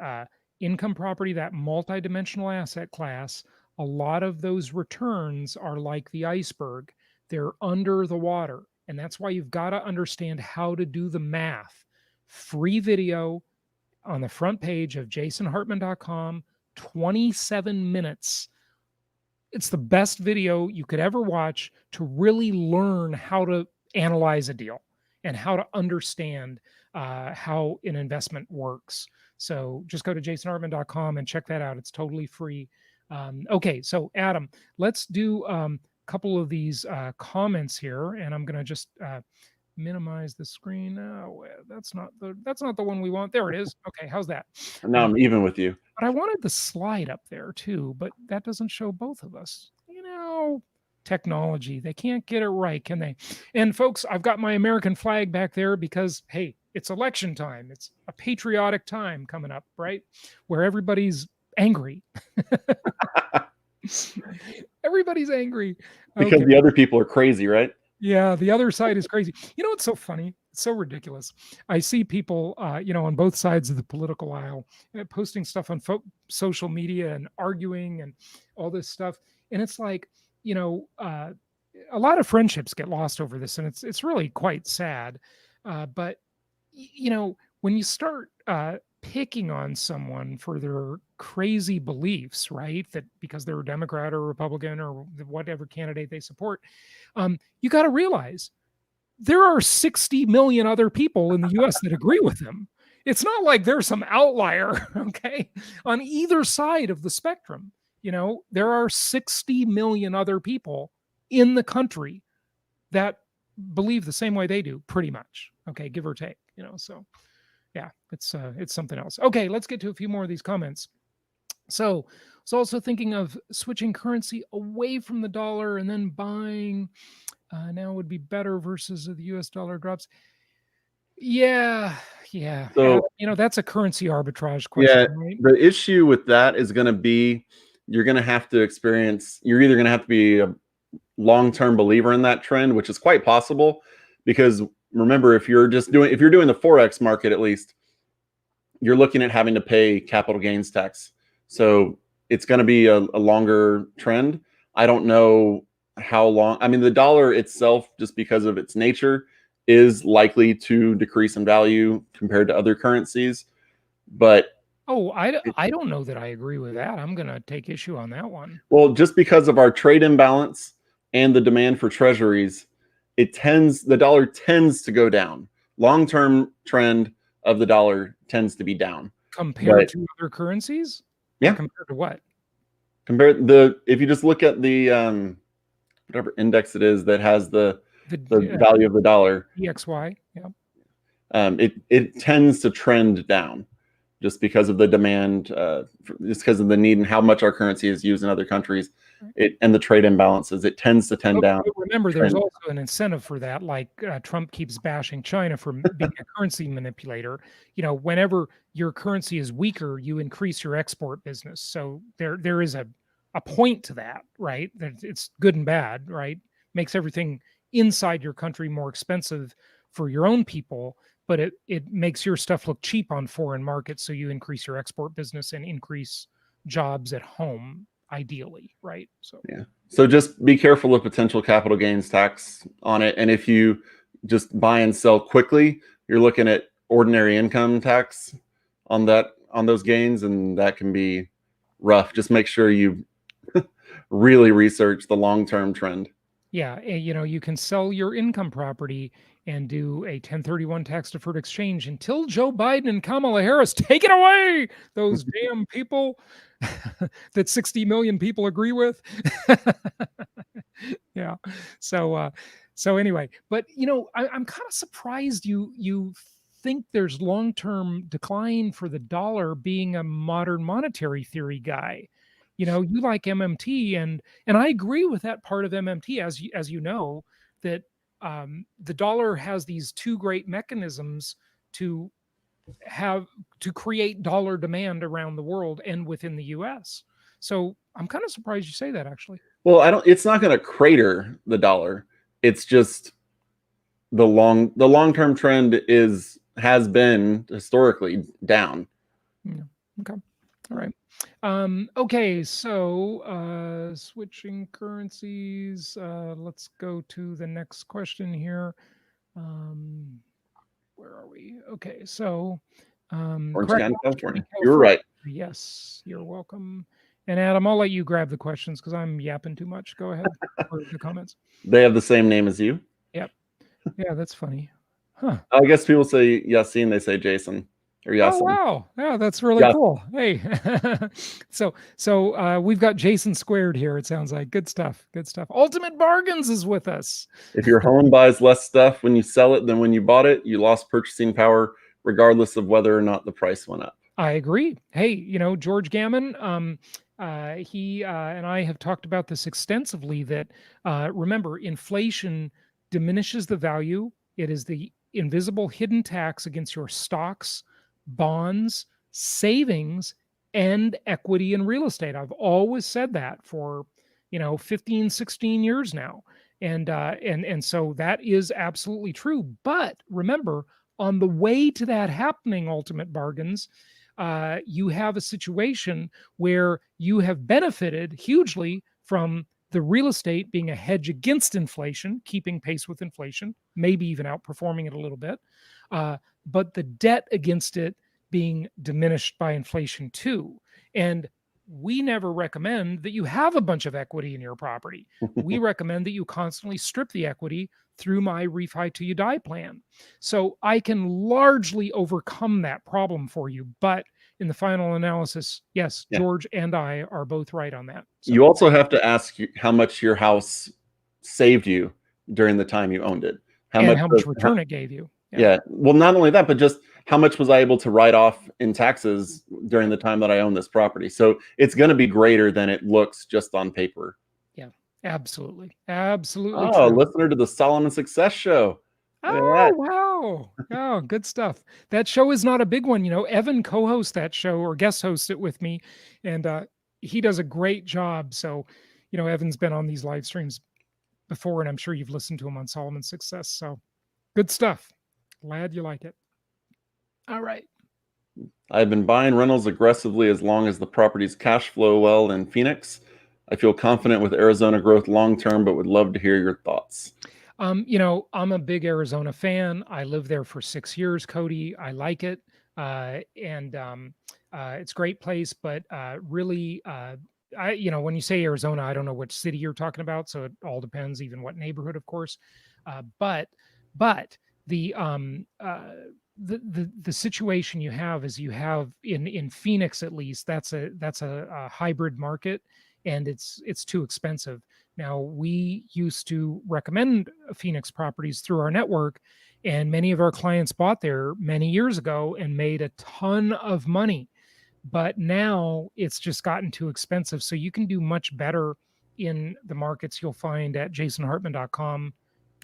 income property, that multidimensional asset class, a lot of those returns are like the iceberg. They're under the water. And that's why you've got to understand how to do the math. Free video on the front page of jasonhartman.com, 27 minutes. It's the best video you could ever watch to really learn how to analyze a deal and how to understand how an investment works. So just go to jasonhartman.com and check that out. It's totally free. Okay, so Adam, let's do a couple of these comments here, and I'm going to just minimize the screen. That's not the one we want. There it is. Okay, how's that? Now I'm even with you. But I wanted the slide up there too, but that doesn't show both of us. Technology, they can't get it right, can they? And folks, I've got my American flag back there because, hey, it's election time. It's a patriotic time coming up, right? Where everybody's angry. Everybody's angry. Because the other people are crazy, right? Yeah, the other side is crazy. It's so funny. It's so ridiculous. I see people, on both sides of the political aisle posting stuff on social media and arguing and all this stuff. And it's like, a lot of friendships get lost over this, and it's really quite sad. But when you start picking on someone for their crazy beliefs, right? That because they're a Democrat or Republican or whatever candidate they support, you got to realize there are 60 million other people in the U.S. that agree with them. It's not like there's some outlier, okay, on either side of the spectrum. There are 60 million other people in the country that believe the same way they do, pretty much. Okay, give or take, so yeah, it's something else. Okay, let's get to a few more of these comments. So I was also thinking of switching currency away from the dollar and then buying now would be better versus the US dollar drops. Yeah. So, that's a currency arbitrage question. Yeah, right? The issue with that is going to be you're either going to have to be a long-term believer in that trend, which is quite possible because remember, if you're doing the Forex market, at least you're looking at having to pay capital gains tax. So it's going to be a longer trend. I don't know how long. I mean, the dollar itself, just because of its nature, is likely to decrease in value compared to other currencies. But I don't know that I agree with that. I'm going to take issue on that one. well, just because of our trade imbalance and the demand for treasuries, the dollar tends to go down. Long-term trend of the dollar tends to be down. Compared to other currencies? Yeah. Or compared to what? If you just look at the whatever index it is that has the value of the dollar, EXY, yeah. It tends to trend down just because of the demand, just because of the need and how much our currency is used in other countries, and the trade imbalances. It tends to tend down. But remember, there's also an incentive for that. Like Trump keeps bashing China for being a currency manipulator. Whenever your currency is weaker, you increase your export business. So there is a point to that, right? That it's good and bad, right? Makes everything inside your country more expensive for your own people, but it makes your stuff look cheap on foreign markets, so you increase your export business and increase jobs at home, ideally, right? So just be careful of potential capital gains tax on it, and if you just buy and sell quickly, you're looking at ordinary income tax on those gains, and that can be rough. Just make sure you really research the long-term trend. Yeah, you can sell your income property and do a 1031 tax deferred exchange until Joe Biden and Kamala Harris take it away. Those damn people that 60 million people agree with. Yeah. So anyway, but I'm kind of surprised you think there's long-term decline for the dollar, being a modern monetary theory guy. You like MMT, and I agree with that part of MMT, as you know, that the dollar has these two great mechanisms to create dollar demand around the world and within the US. So I'm kind of surprised you say that, actually. Well, it's not going to crater the dollar. It's just the long-term trend has been historically down. Yeah. Okay. All right. Okay, so switching currencies. Let's go to the next question here. Where are we? Okay, so Orange County, California. California. You were right. Yes, you're welcome. And Adam, I'll let you grab the questions because I'm yapping too much. Go ahead for the comments. They have the same name as you. Yep. Yeah, that's funny. Huh. I guess people say Yassine, they say Jason. Or Yasin. Oh wow! Yeah, that's really cool. Hey, so we've got Jason squared here. It sounds like good stuff. Good stuff. Ultimate Bargains is with us. If your home buys less stuff when you sell it than when you bought it, you lost purchasing power, regardless of whether or not the price went up. I agree. Hey, George Gammon, he and I have talked about this extensively. That remember, inflation diminishes the value. It is the invisible hidden tax against your stocks, bonds, savings, and equity in real estate. I've always said that for 15, 16 years now. And so that is absolutely true. But remember, on the way to that happening, Ultimate Bargains, you have a situation where you have benefited hugely from the real estate being a hedge against inflation, keeping pace with inflation, maybe even outperforming it a little bit. But the debt against it being diminished by inflation too. And we never recommend that you have a bunch of equity in your property. We recommend that you constantly strip the equity through my Refi Till You Die plan. So I can largely overcome that problem for you. But in the final analysis, yes, George and I are both right on that. So. You also have to ask how much your house saved you during the time you owned it. How much return it gave you. Yeah. Well, not only that, but just how much was I able to write off in taxes during the time that I own this property? So it's going to be greater than it looks just on paper. Yeah, absolutely. Absolutely. Oh, listener to the Solomon Success Show. Oh, wow. Oh, good stuff. That show is not a big one. Evan co-hosts that show or guest hosts it with me, and he does a great job. So, Evan's been on these live streams before, and I'm sure you've listened to him on Solomon Success. So Good stuff. Glad you like it. All right. I've been buying rentals aggressively as long as the properties cash flow well in Phoenix. I feel confident with Arizona growth long term, but would love to hear your thoughts. I'm a big Arizona fan. I lived there for 6 years, Cody. I like it. And It's a great place, but really, when you say Arizona, I don't know which city you're talking about. So it all depends, even what neighborhood, of course. Uh, but, but the, the situation you have is you have in Phoenix, at least, that's a hybrid market, and it's too expensive. Now, we used to recommend Phoenix properties through our network, and many of our clients bought there many years ago and made a ton of money. But now it's just gotten too expensive. So you can do much better in the markets you'll find at jasonhartman.com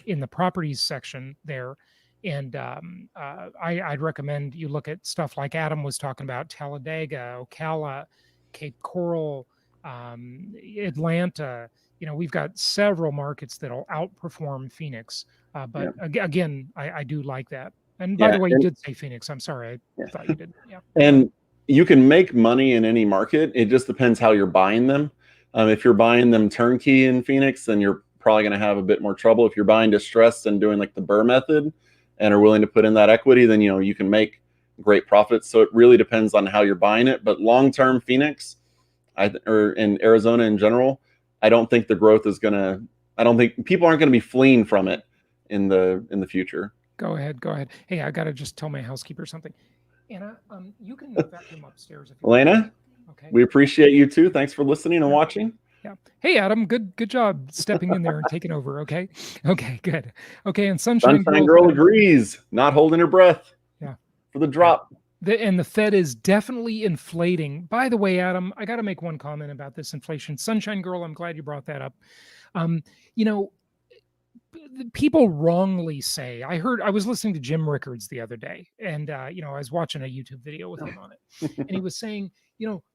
in the properties section there. And I'd recommend you look at stuff like Adam was talking about: Talladega, Ocala, Cape Coral, Atlanta. We've got several markets that'll outperform Phoenix. But again, I do like that. And by Yeah, the way, you did say Phoenix. I'm sorry. I thought you did. Yeah. and you can make money in any market. It just depends how you're buying them. If you're buying them turnkey in Phoenix, then you're probably going to have a bit more trouble. If you're buying distressed and doing like the Burr method and are willing to put in that equity, then you can make great profits. So it really depends on how you're buying it. But long-term Phoenix, or in Arizona in general, I don't think the growth is going to. I don't think people aren't going to be fleeing from it in the future. Go ahead. Hey, I got to just tell my housekeeper something. Anna, you can vacuum upstairs if you want. Elena, Okay. we appreciate you too. Thanks for listening and watching. Yeah. Hey, Adam, good job stepping in there and taking over. Okay. Okay, good. Okay, and Sunshine Girl agrees, not holding her breath. Yeah. For the drop. And the Fed is definitely inflating. By the way, Adam, I got to make one comment about this inflation. Sunshine Girl, I'm glad you brought that up. You know, people wrongly say, I was listening to Jim Rickards the other day, and I was watching a YouTube video with him on it, and he was saying,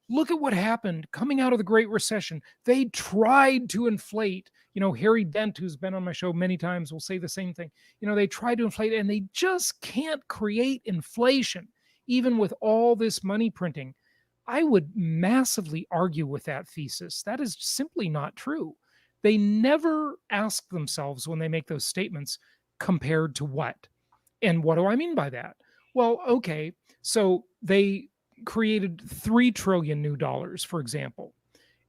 look at what happened coming out of the Great Recession. They tried to inflate. Harry Dent, who's been on my show many times, will say the same thing. They tried to inflate, and they just can't create inflation, even with all this money printing. I would massively argue with that thesis. That is simply not true. They never ask themselves when they make those statements, compared to what? And what do I mean by that? Well, okay, so they created 3 trillion new dollars, for example.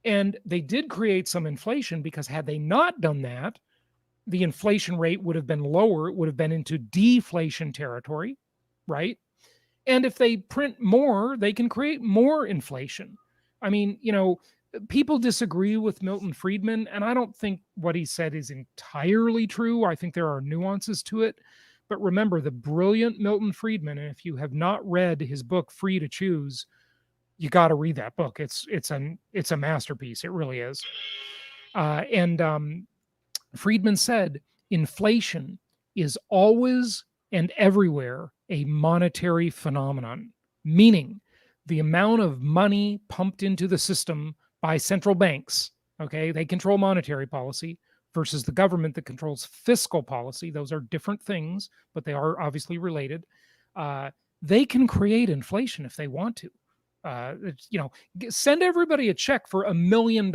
And they did create some inflation, because had they not done that, the inflation rate would have been lower. It would have been into deflation territory, right? And if they print more, they can create more inflation. I mean, people disagree with Milton Friedman, and I don't think what he said is entirely true. I think there are nuances to it. But remember, the brilliant Milton Friedman, and if you have not read his book, Free to Choose, you got to read that book. It's a masterpiece. It really is. Friedman said, inflation is always and everywhere a monetary phenomenon, meaning the amount of money pumped into the system by central banks. Okay, they control monetary policy, versus the government that controls fiscal policy. Those are different things, but they are obviously related. They can create inflation if they want to. Send everybody a check for $1 million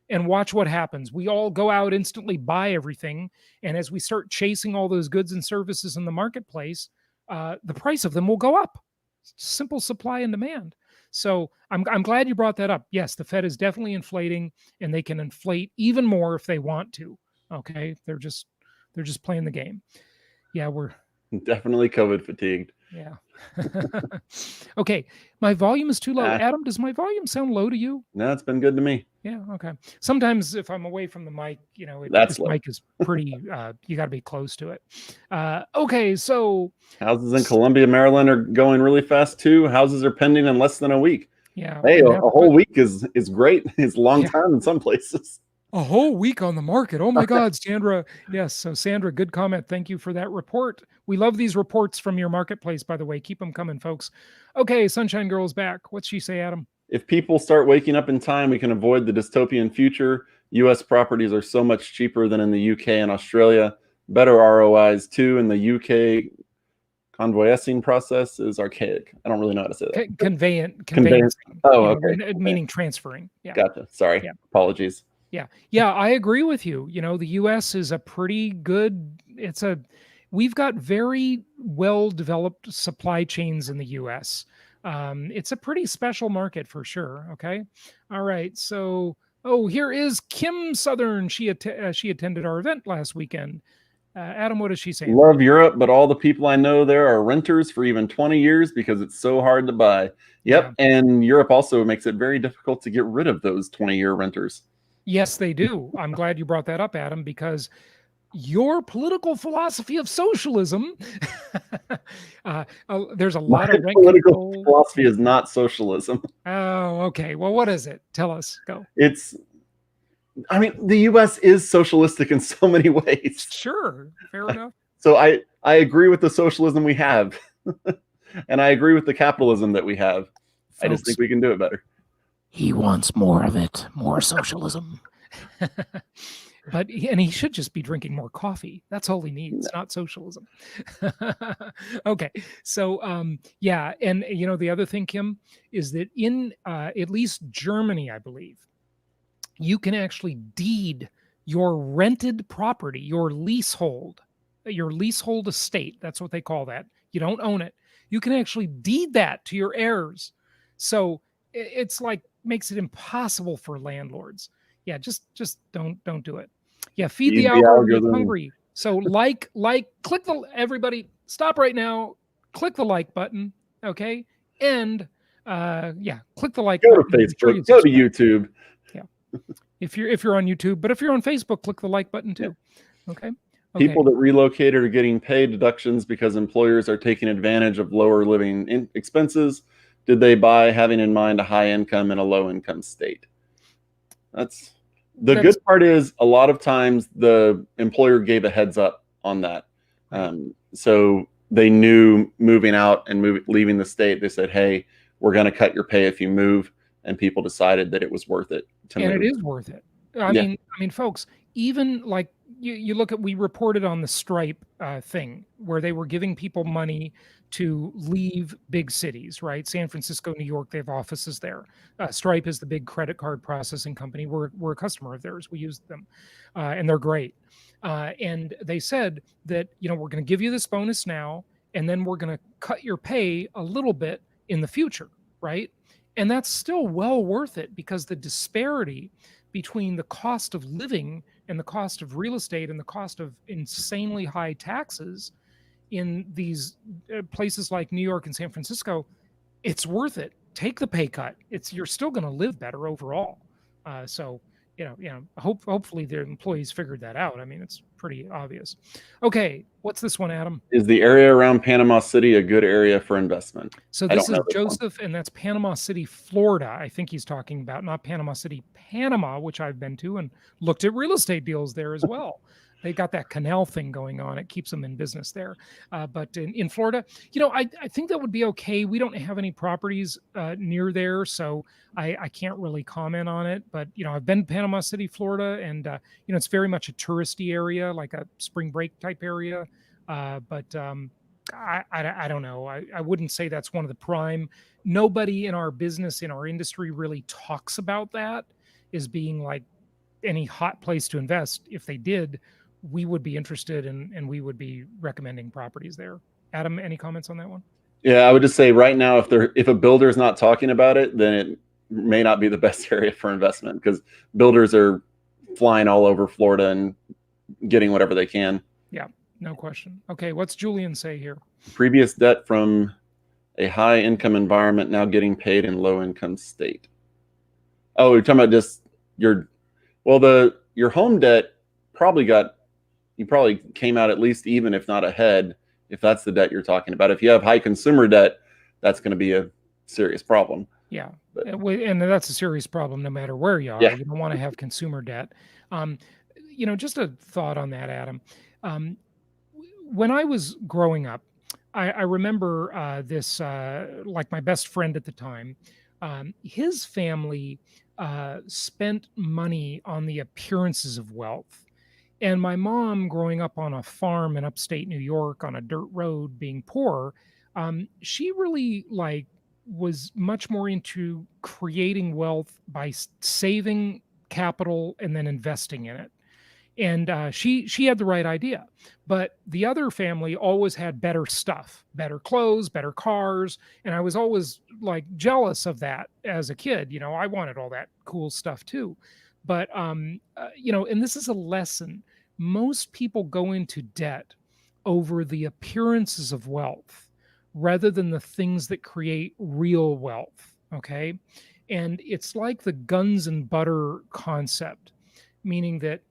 and watch what happens. We all go out, instantly buy everything, and as we start chasing all those goods and services in the marketplace, the price of them will go up. Simple supply and demand. So I'm glad you brought that up. Yes, the Fed is definitely inflating, and they can inflate even more if they want to. Okay, they're just playing the game. Yeah, we're definitely COVID fatigued. Yeah. Okay, my volume is too low. Adam, does my volume sound low to you? No, it's been good to me. Yeah. Okay. Sometimes if I'm away from the mic, this mic is pretty. You got to be close to it. Okay, so houses in Columbia, Maryland are going really fast too. Houses are pending in less than a week. Yeah. Hey, a whole week is great. It's a long time in some places. A whole week on the market. Oh my God, Sandra. Yes. So Sandra, good comment. Thank you for that report. We love these reports from your marketplace, by the way. Keep them coming, folks. Okay, Sunshine Girl's back. What's she say, Adam? If people start waking up in time, we can avoid the dystopian future. U.S. properties are so much cheaper than in the UK and Australia. better ROIs too. In the UK, convoying process is archaic. I don't really know how to say that. Conveyancing. Oh, okay. Meaning transferring. Yeah. Gotcha. Sorry. Yeah. Apologies. Yeah. I agree with you. The US is a pretty good, we've got very well developed supply chains in the US. It's a pretty special market for sure. Okay. All right. So, here is Kim Southern. She attended our event last weekend. Adam, what is she saying? Love Europe, but all the people I know there are renters for even 20 years because it's so hard to buy. Yep. Yeah. And Europe also makes it very difficult to get rid of those 20-year renters. Yes, they do. I'm glad you brought that up, Adam, because your political philosophy of socialism, there's a lot of political philosophy is not socialism. Oh, okay. Well, what is it? Tell us. Go. I mean, the U.S. is socialistic in so many ways. Sure. Fair enough. So I agree with the socialism we have. And I agree with the capitalism that we have. Folks, I just think we can do it better. He wants more of it, more socialism. And he should just be drinking more coffee. That's all he needs, not socialism. Okay. So, yeah. And, the other thing, Kim, is that in at least Germany, I believe, you can actually deed your rented property, your leasehold estate. That's what they call that. You don't own it. You can actually deed that to your heirs. So it's like makes it impossible for landlords. Yeah, just don't do it. Yeah, feed the algorithm. It's hungry. So click everybody stop right now. Click the like button. Okay. And click the like button. Go to Facebook, go to YouTube. Yeah. If you're on YouTube, but if you're on Facebook, click the like button too. Okay. People that relocated are getting pay deductions because employers are taking advantage of lower living expenses. Did they buy having in mind a high income and a low income state? That's good part is a lot of times the employer gave a heads up on that. So they knew moving out and leaving the state, they said, hey, we're going to cut your pay if you move. And people decided that it was worth it to move. And it is worth it. I mean, folks, even like you look at, we reported on the Stripe thing where they were giving people money to leave big cities, right? San Francisco, New York, they have offices there. Stripe is the big credit card processing company. We're a customer of theirs. We use them and they're great. And they said that, we're going to give you this bonus now, and then we're going to cut your pay a little bit in the future, right? And that's still well worth it because the disparity between the cost of living and the cost of real estate and the cost of insanely high taxes in these places like New York and San Francisco, it's worth it. Take the pay cut. You're still going to live better overall. Hopefully their employees figured that out. I mean, it's pretty obvious. Okay, what's this one, Adam? Is the area around Panama City a good area for investment? So this is Joseph, and that's Panama City, Florida. I think he's talking about, not Panama City, Panama, which I've been to and looked at real estate deals there as well. They got that canal thing going on. It keeps them in business there. But in Florida, I think that would be okay. We don't have any properties near there, so I can't really comment on it. But, I've been to Panama City, Florida, and, it's very much a touristy area, like a spring break type area. But I don't know. I wouldn't say that's one of the prime. Nobody in our business, in our industry really talks about that as being like any hot place to invest. If they did, we would be interested and we would be recommending properties there. Adam, any comments on that one? Yeah, I would just say right now, if a builder is not talking about it, then it may not be the best area for investment because builders are flying all over Florida and getting whatever they can. Yeah, no question. Okay, what's Julian say here? Previous debt from a high income environment now getting paid in low income state. Oh, you're talking about just your home debt you probably came out at least even, if not ahead, if that's the debt you're talking about. If you have high consumer debt, that's going to be a serious problem. Yeah. And that's a serious problem no matter where you are. Yeah. You don't want to have consumer debt. Just a thought on that, Adam. When I was growing up, I remember this, like my best friend at the time, his family spent money on the appearances of wealth. And my mom, growing up on a farm in upstate New York on a dirt road, being poor, she really like was much more into creating wealth by saving capital and then investing in it. And she had the right idea, but the other family always had better stuff, better clothes, better cars, and I was always like jealous of that as a kid. I wanted all that cool stuff too. But and this is a lesson. Most people go into debt over the appearances of wealth rather than the things that create real wealth. Okay. And it's like the guns and butter concept, meaning that,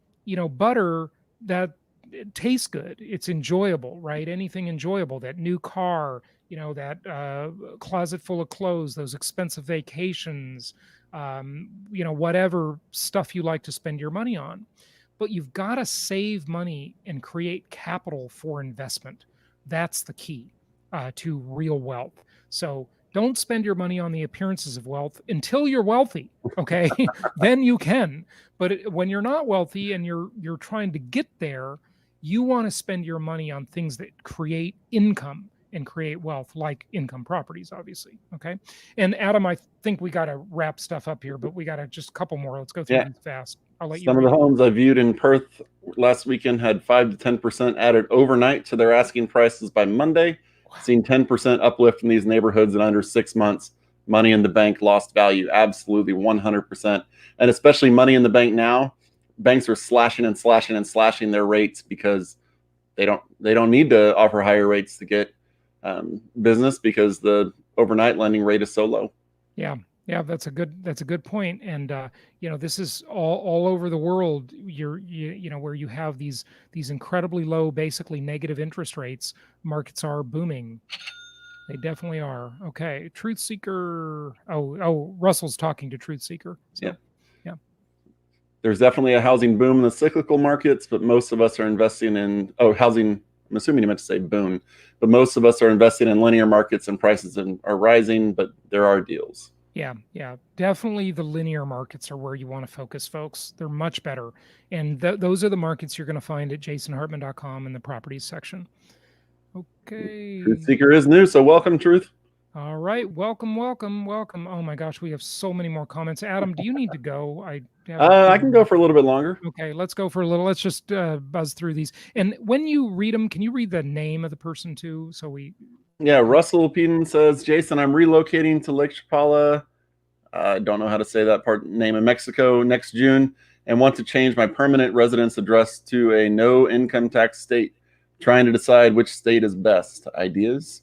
butter, that it tastes good. It's enjoyable, right? Anything enjoyable, that new car, that closet full of clothes, those expensive vacations, whatever stuff you like to spend your money on. But you've got to save money and create capital for investment. That's the key to real wealth. So don't spend your money on the appearances of wealth until you're wealthy. Okay, then you can. But when you're not wealthy and you're trying to get there, you want to spend your money on things that create income and create wealth, like income properties, obviously. Okay. And Adam, I think we got to wrap stuff up here, but we got to just a couple more. Let's go through these fast. I'll let you. Some of the homes I viewed in Perth last weekend had 5 to 10% added overnight to their asking prices by Monday. Wow. Seen 10% uplift in these neighborhoods in under 6 months. Money in the bank lost value, absolutely 100%. And especially money in the bank now, banks are slashing and slashing and slashing their rates because they don't need to offer higher rates to get business because the overnight lending rate is so low. Yeah, that's a good point. And this is all over the world. Where you have these incredibly low, basically negative interest rates. Markets are booming. They definitely are. Okay, Truth Seeker. Oh, Russell's talking to Truth Seeker. So, yeah. There's definitely a housing boom in the cyclical markets, but most of us are investing in housing. I'm assuming you meant to say boom, but most of us are investing in linear markets and prices are rising, but there are deals. Yeah, definitely the linear markets are where you want to focus, folks. They're much better. And those are the markets you're going to find at jasonhartman.com in the properties section. Okay. Truth Seeker is new, so welcome, Truth. All right. Welcome. Oh my gosh, we have so many more comments. Adam, do you need to go? I can go for a little bit longer. Okay, let's go for a little. Let's just buzz through these. And when you read them, can you read the name of the person too? So we... Yeah, Russell Peden says, Jason, I'm relocating to Lake Chapala. I don't know how to say that name in Mexico next June and want to change my permanent residence address to a no income tax state. Trying to decide which state is best. Ideas?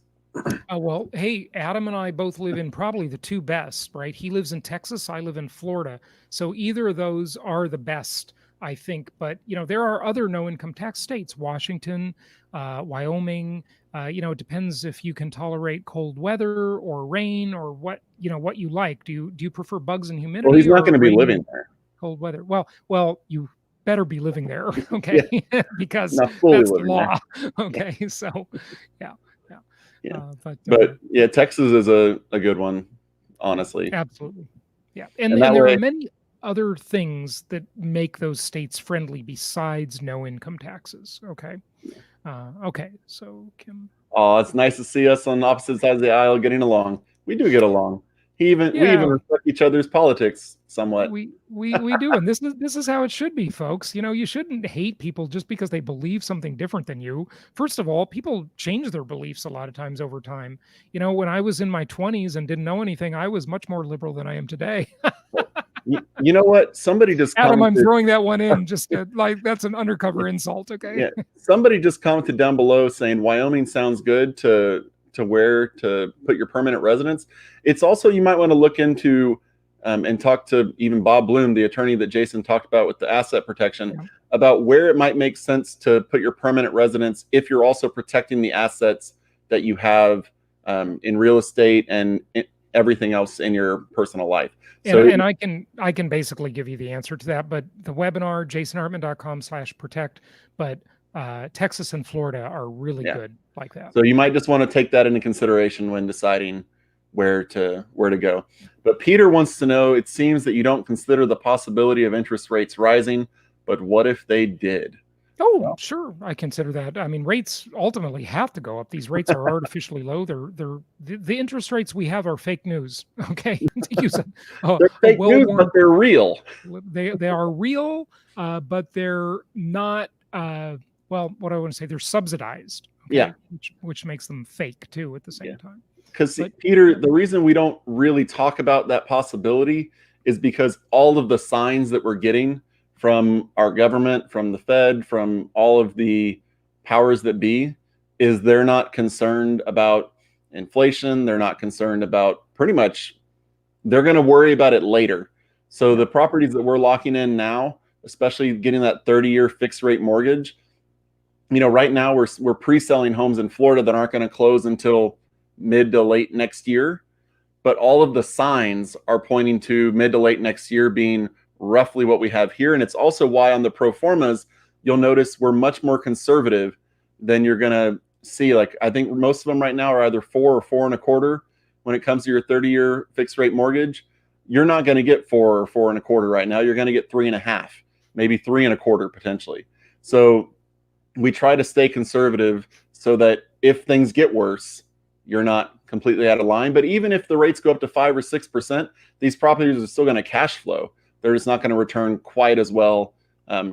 Well, hey, Adam and I both live in probably the two best, right? He lives in Texas. I live in Florida. So either of those are the best, I think. But, there are other no income tax states, Washington, Wyoming. It depends if you can tolerate cold weather or rain or what you like. Do you prefer bugs and humidity? Well, he's not going to be living there. Cold weather. Well, you better be living there. Okay. Yeah. Because that's the law. There. Okay. Yeah. So, yeah. But yeah, Texas is a good one, honestly. Absolutely. Yeah. And there are many other things that make those states friendly besides no income taxes. Okay. Okay. So Kim. Oh, it's nice to see us on opposite sides of the aisle getting along. We do get along. We even respect each other's politics somewhat. We do, and this is how it should be, folks. You shouldn't hate people just because they believe something different than you. First of all, people change their beliefs a lot of times over time. When I was in my 20s and didn't know anything, I was much more liberal than I am today. You know what? Somebody just Adam, I'm throwing that one in just like that's an undercover insult. Okay. Yeah. Somebody just commented down below saying Wyoming sounds good to where to put your permanent residence. It's also, you might want to look into and talk to even Bob Bloom, the attorney that Jason talked about with the asset protection, about where it might make sense to put your permanent residence if you're also protecting the assets that you have in real estate and everything else in your personal life. And I can basically give you the answer to that, but the webinar, jasonhartman.com/protect, but Texas and Florida are really good like that. So you might just want to take that into consideration when deciding where to go. But Peter wants to know, it seems that you don't consider the possibility of interest rates rising, but what if they did? Oh, sure. I consider that. I mean, rates ultimately have to go up. These rates are artificially low. The interest rates we have are fake news. Okay, to use They're a fake news, but well-worn, they're real. they are real, but they're not. Well, what I want to say, they're subsidized. Yeah, Okay, which makes them fake too at the same yeah. time. Because But Peter, the reason we don't really talk about that possibility is because all of the signs that we're getting from our government, from the Fed, from all of the powers that be, is they're not concerned about inflation. They're not concerned about pretty much, they're going to worry about it later. So the properties that we're locking in now, especially getting that 30-year fixed rate mortgage, right now we're pre-selling homes in Florida that aren't going to close until mid to late next year. But all of the signs are pointing to mid to late next year being roughly what we have here. And it's also why on the pro formas, you'll notice we're much more conservative than you're going to see. Like, I think most of them right now are either 4 or 4.25 when it comes to your 30-year fixed rate mortgage. You're not going to get 4 or 4.25 right now. You're going to get 3.5, maybe 3.25 potentially. So we try to stay conservative so that if things get worse, you're not completely out of line. But even if the rates go up to 5 or 6%, these properties are still going to cash flow. They're just not going to return quite as well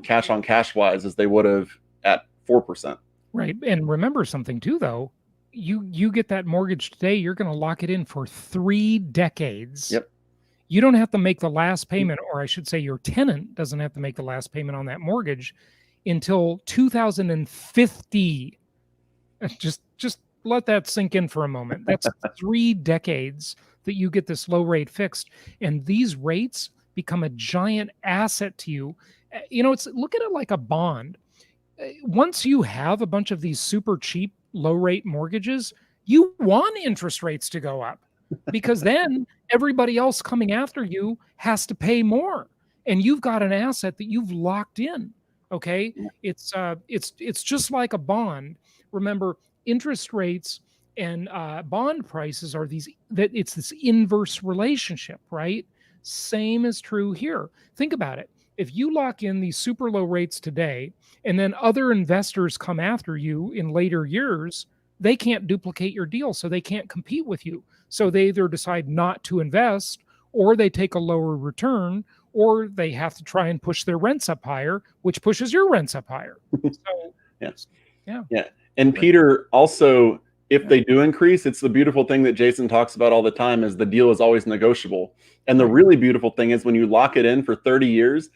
cash on cash wise as they would have at 4%. right, and remember something too, though. You get that mortgage today, you're going to lock it in for 3 decades. Yep. You don't have to make the last payment, or I should say your tenant doesn't have to make the last payment on that mortgage until 2050. Just let that sink in for a moment. That's 3 decades that you get this low rate fixed, and these rates become a giant asset to you. It's, look at it like a bond. Once you have a bunch of these super cheap low rate mortgages, you want interest rates to go up, because then everybody else coming after you has to pay more, and you've got an asset that you've locked in. Okay, it's just like a bond. Remember, interest rates and bond prices are it's this inverse relationship, right? Same is true here. Think about it. If you lock in these super low rates today, and then other investors come after you in later years, they can't duplicate your deal, so they can't compete with you. So they either decide not to invest, or they take a lower return, or they have to try and push their rents up higher, which pushes your rents up higher. So, yes. Yeah. Yeah. And Peter, also, if they do increase, it's the beautiful thing that Jason talks about all the time is the deal is always negotiable. And the really beautiful thing is when you lock it in for 30 years,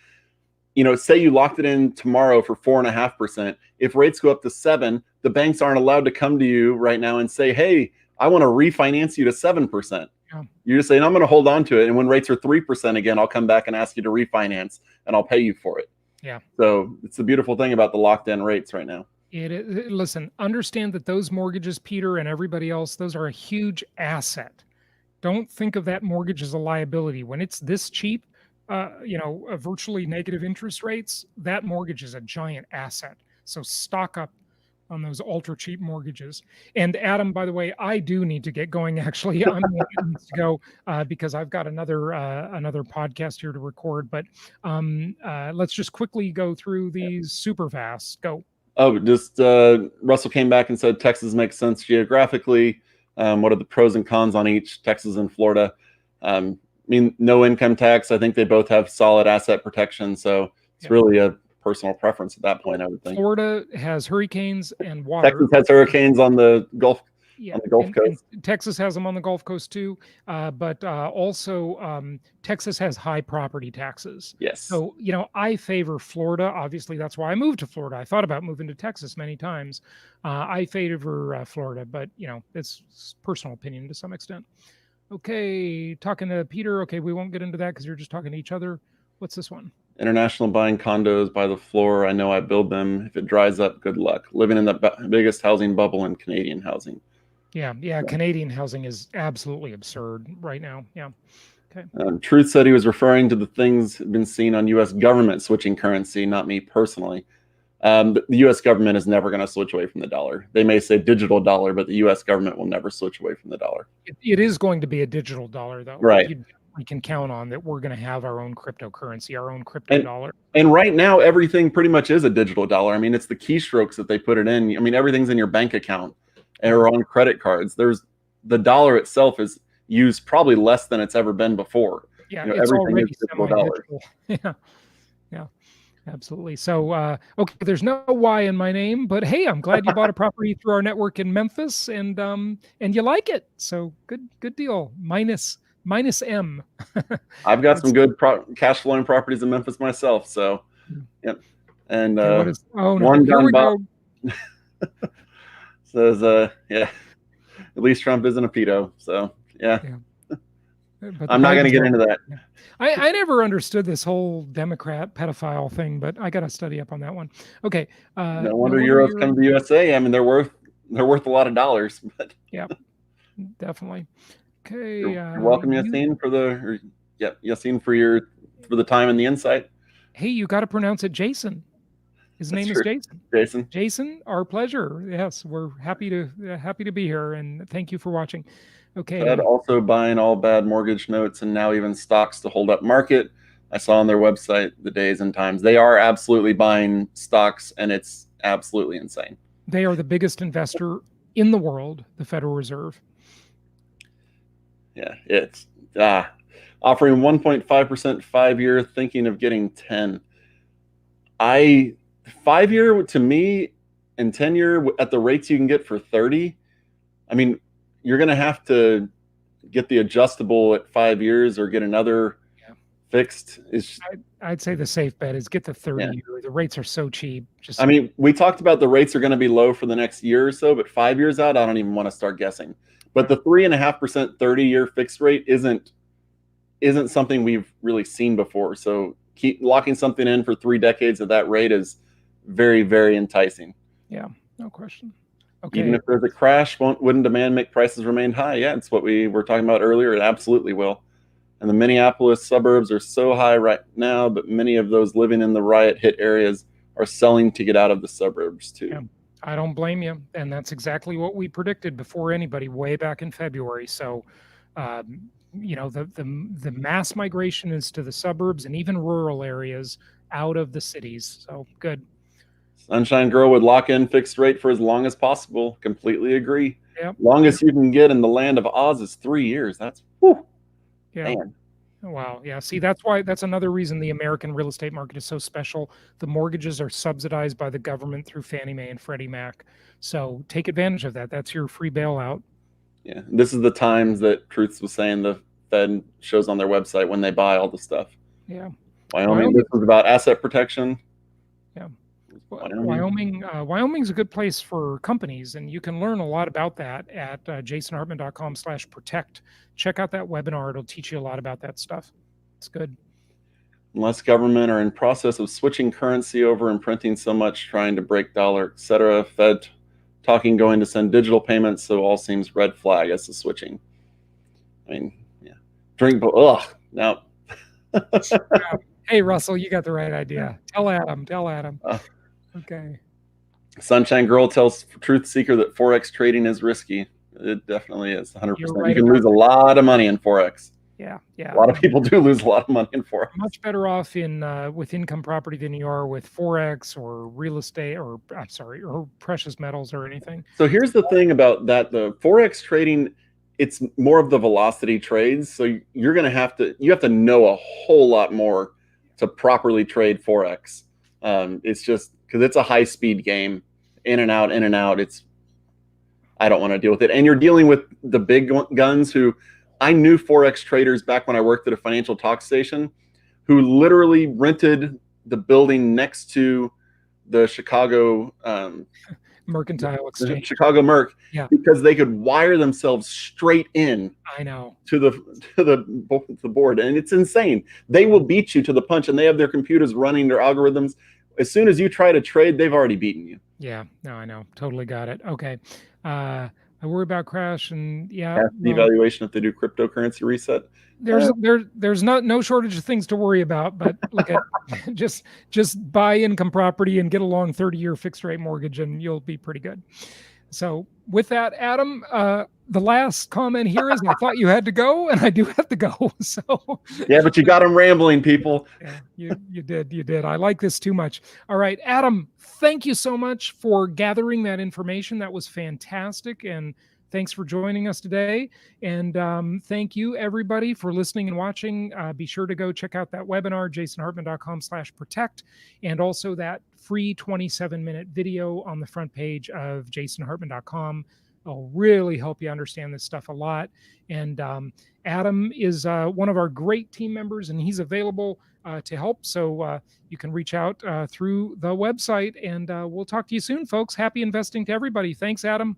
say you locked it in tomorrow for 4.5%. If rates go up to 7, the banks aren't allowed to come to you right now and say, hey, I want to refinance you to 7%. Yeah. You're just saying, I'm going to hold on to it. And when rates are 3% again, I'll come back and ask you to refinance and I'll pay you for it. Yeah. So it's the beautiful thing about the locked in rates right now. Listen, understand that those mortgages, Peter, and everybody else, those are a huge asset. Don't think of that mortgage as a liability. When it's this cheap, virtually negative interest rates, that mortgage is a giant asset. So stock up on those ultra cheap mortgages. And Adam, by the way, I do need to get going. Actually, I'm going to go because I've got another podcast here to record. But let's just quickly go through these super fast. Go. Oh, just Russell came back and said Texas makes sense geographically. What are the pros and cons on each? Texas and Florida. I mean, no income tax. I think they both have solid asset protection. So it's really a personal preference at that point, I would think. Florida has hurricanes and water. Texas has hurricanes on the Gulf. Yeah, on the Gulf Coast. And Texas has them on the Gulf Coast too, but also Texas has high property taxes. Yes. So, I favor Florida. Obviously, that's why I moved to Florida. I thought about moving to Texas many times. I favor Florida, but, it's personal opinion to some extent. Okay, talking to Peter. Okay, we won't get into that because you're just talking to each other. What's this one? International buying condos by the floor. I know I build them. If it dries up, good luck. Living in the biggest housing bubble in Canadian housing. Yeah. Canadian housing is absolutely absurd right now. Yeah. Okay. Truth said he was referring to the things been seen on U.S. government switching currency, not me personally. The U.S. government is never going to switch away from the dollar. They may say digital dollar, but the U.S. government will never switch away from the dollar. It is going to be a digital dollar, though. Right. we can count on that we're going to have our own cryptocurrency, our own crypto dollar. And right now, everything pretty much is a digital dollar. I mean, it's the keystrokes that they put it in. I mean, everything's in your bank account or on credit cards. The dollar itself is used probably less than it's ever been before. Yeah, you know, it's everything already is digital dollars. Yeah, yeah, absolutely. So, okay, there's no Y in my name, but hey, I'm glad you bought a property through our network in Memphis, and you like it. So good deal. Minus M. I've got some good cash flowing properties in Memphis myself. So, yep. And okay, oh no, one here we go. Says, yeah, at least Trump isn't a pedo. So, yeah. But I'm not going to get into that. I never understood this whole Democrat pedophile thing, but I got to study up on that one. Okay. No wonder Euros come to the USA. I mean, they're worth a lot of dollars. But yeah, definitely. Okay. You're welcome, Yassine, for the time and the insight. Hey, you got to pronounce it Jason. His name is Jason. Jason, our pleasure. Yes, we're happy to be here, and thank you for watching. Okay. Fed also buying all bad mortgage notes and now even stocks to hold up market. I saw on their website the days and times. They are absolutely buying stocks, and it's absolutely insane. They are the biggest investor in the world, the Federal Reserve. Yeah, it's offering 1.5% 5-year, thinking of getting 10. 5-year to me and 10-year at the rates you can get for 30. I mean, you're going to have to get the adjustable at 5 years or get another fixed. I'd say the safe bet is get the 30-year. The rates are so cheap. I mean, we talked about the rates are going to be low for the next year or so, but 5 years out, I don't even want to start guessing. But the 3.5% 30-year fixed rate isn't something we've really seen before. So keep locking something in for 3 decades at that rate is very, very enticing. Yeah, no question. Okay. Even if there's a crash, wouldn't demand make prices remain high? Yeah, it's what we were talking about earlier. It absolutely will. And the Minneapolis suburbs are so high right now, but many of those living in the riot-hit areas are selling to get out of the suburbs too. Yeah, I don't blame you. And that's exactly what we predicted before anybody way back in February. So, you know, the mass migration is to the suburbs and even rural areas out of the cities. So good. Sunshine Girl would lock in fixed rate for as long as possible. Completely agree. Yep. Longest you can get in the land of Oz is 3 years. That's whew. Yeah. Man. Wow. Yeah. See, that's another reason the American real estate market is so special. The mortgages are subsidized by the government through Fannie Mae and Freddie Mac. So take advantage of that. That's your free bailout. Yeah. This is the times that Truths was saying the Fed shows on their website when they buy all the stuff. Yeah. Wyoming, this was about asset protection. Yeah. Wyoming's a good place for companies, and you can learn a lot about that at jasonhartman.com/protect. Check out that webinar. It'll teach you a lot about that stuff. It's good. Unless government are in process of switching currency over and printing so much, trying to break dollar, etc. Fed talking going to send digital payments, so all seems red flag as to switching. I mean, yeah. Now. Hey, Russell, you got the right idea. Tell Adam. Okay. Sunshine Girl tells Truth Seeker that Forex trading is risky. It definitely is 100%. You can lose a lot of money in Forex. Yeah. A lot of people do lose a lot of money in Forex. Much better off with income property than you are with Forex or real estate or precious metals or anything. So here's the thing about that. The Forex trading, it's more of the velocity trades. So you have to know a whole lot more to properly trade Forex. It's just because it's a high speed game, in and out. I don't want to deal with it. And you're dealing with the big guns who I knew Forex traders back when I worked at a financial talk station who literally rented the building next to the Chicago Mercantile Exchange, Chicago Merc, because they could wire themselves straight in. I know to the board, and it's insane. They will beat you to the punch, and they have their computers running their algorithms. As soon as you try to trade, they've already beaten you. Yeah, no, I know, totally got it. Okay, I worry about crash and devaluation if they do cryptocurrency reset. There's no shortage of things to worry about, but look at just buy income property and get a long 30-year fixed rate mortgage and you'll be pretty good. So with that, Adam, the last comment here is I thought you had to go, and I do have to go. So Yeah, but you got them rambling, people. yeah, you did. I like this too much. All right, Adam, thank you so much for gathering that information. That was fantastic, and thanks for joining us today. And thank you everybody for listening and watching. Be sure to go check out that webinar, jasonhartman.com/protect, and also that free 27-minute video on the front page of jasonhartman.com. It'll really help you understand this stuff a lot. And Adam is one of our great team members, and he's available to help. So you can reach out through the website, and we'll talk to you soon, folks. Happy investing to everybody. Thanks, Adam.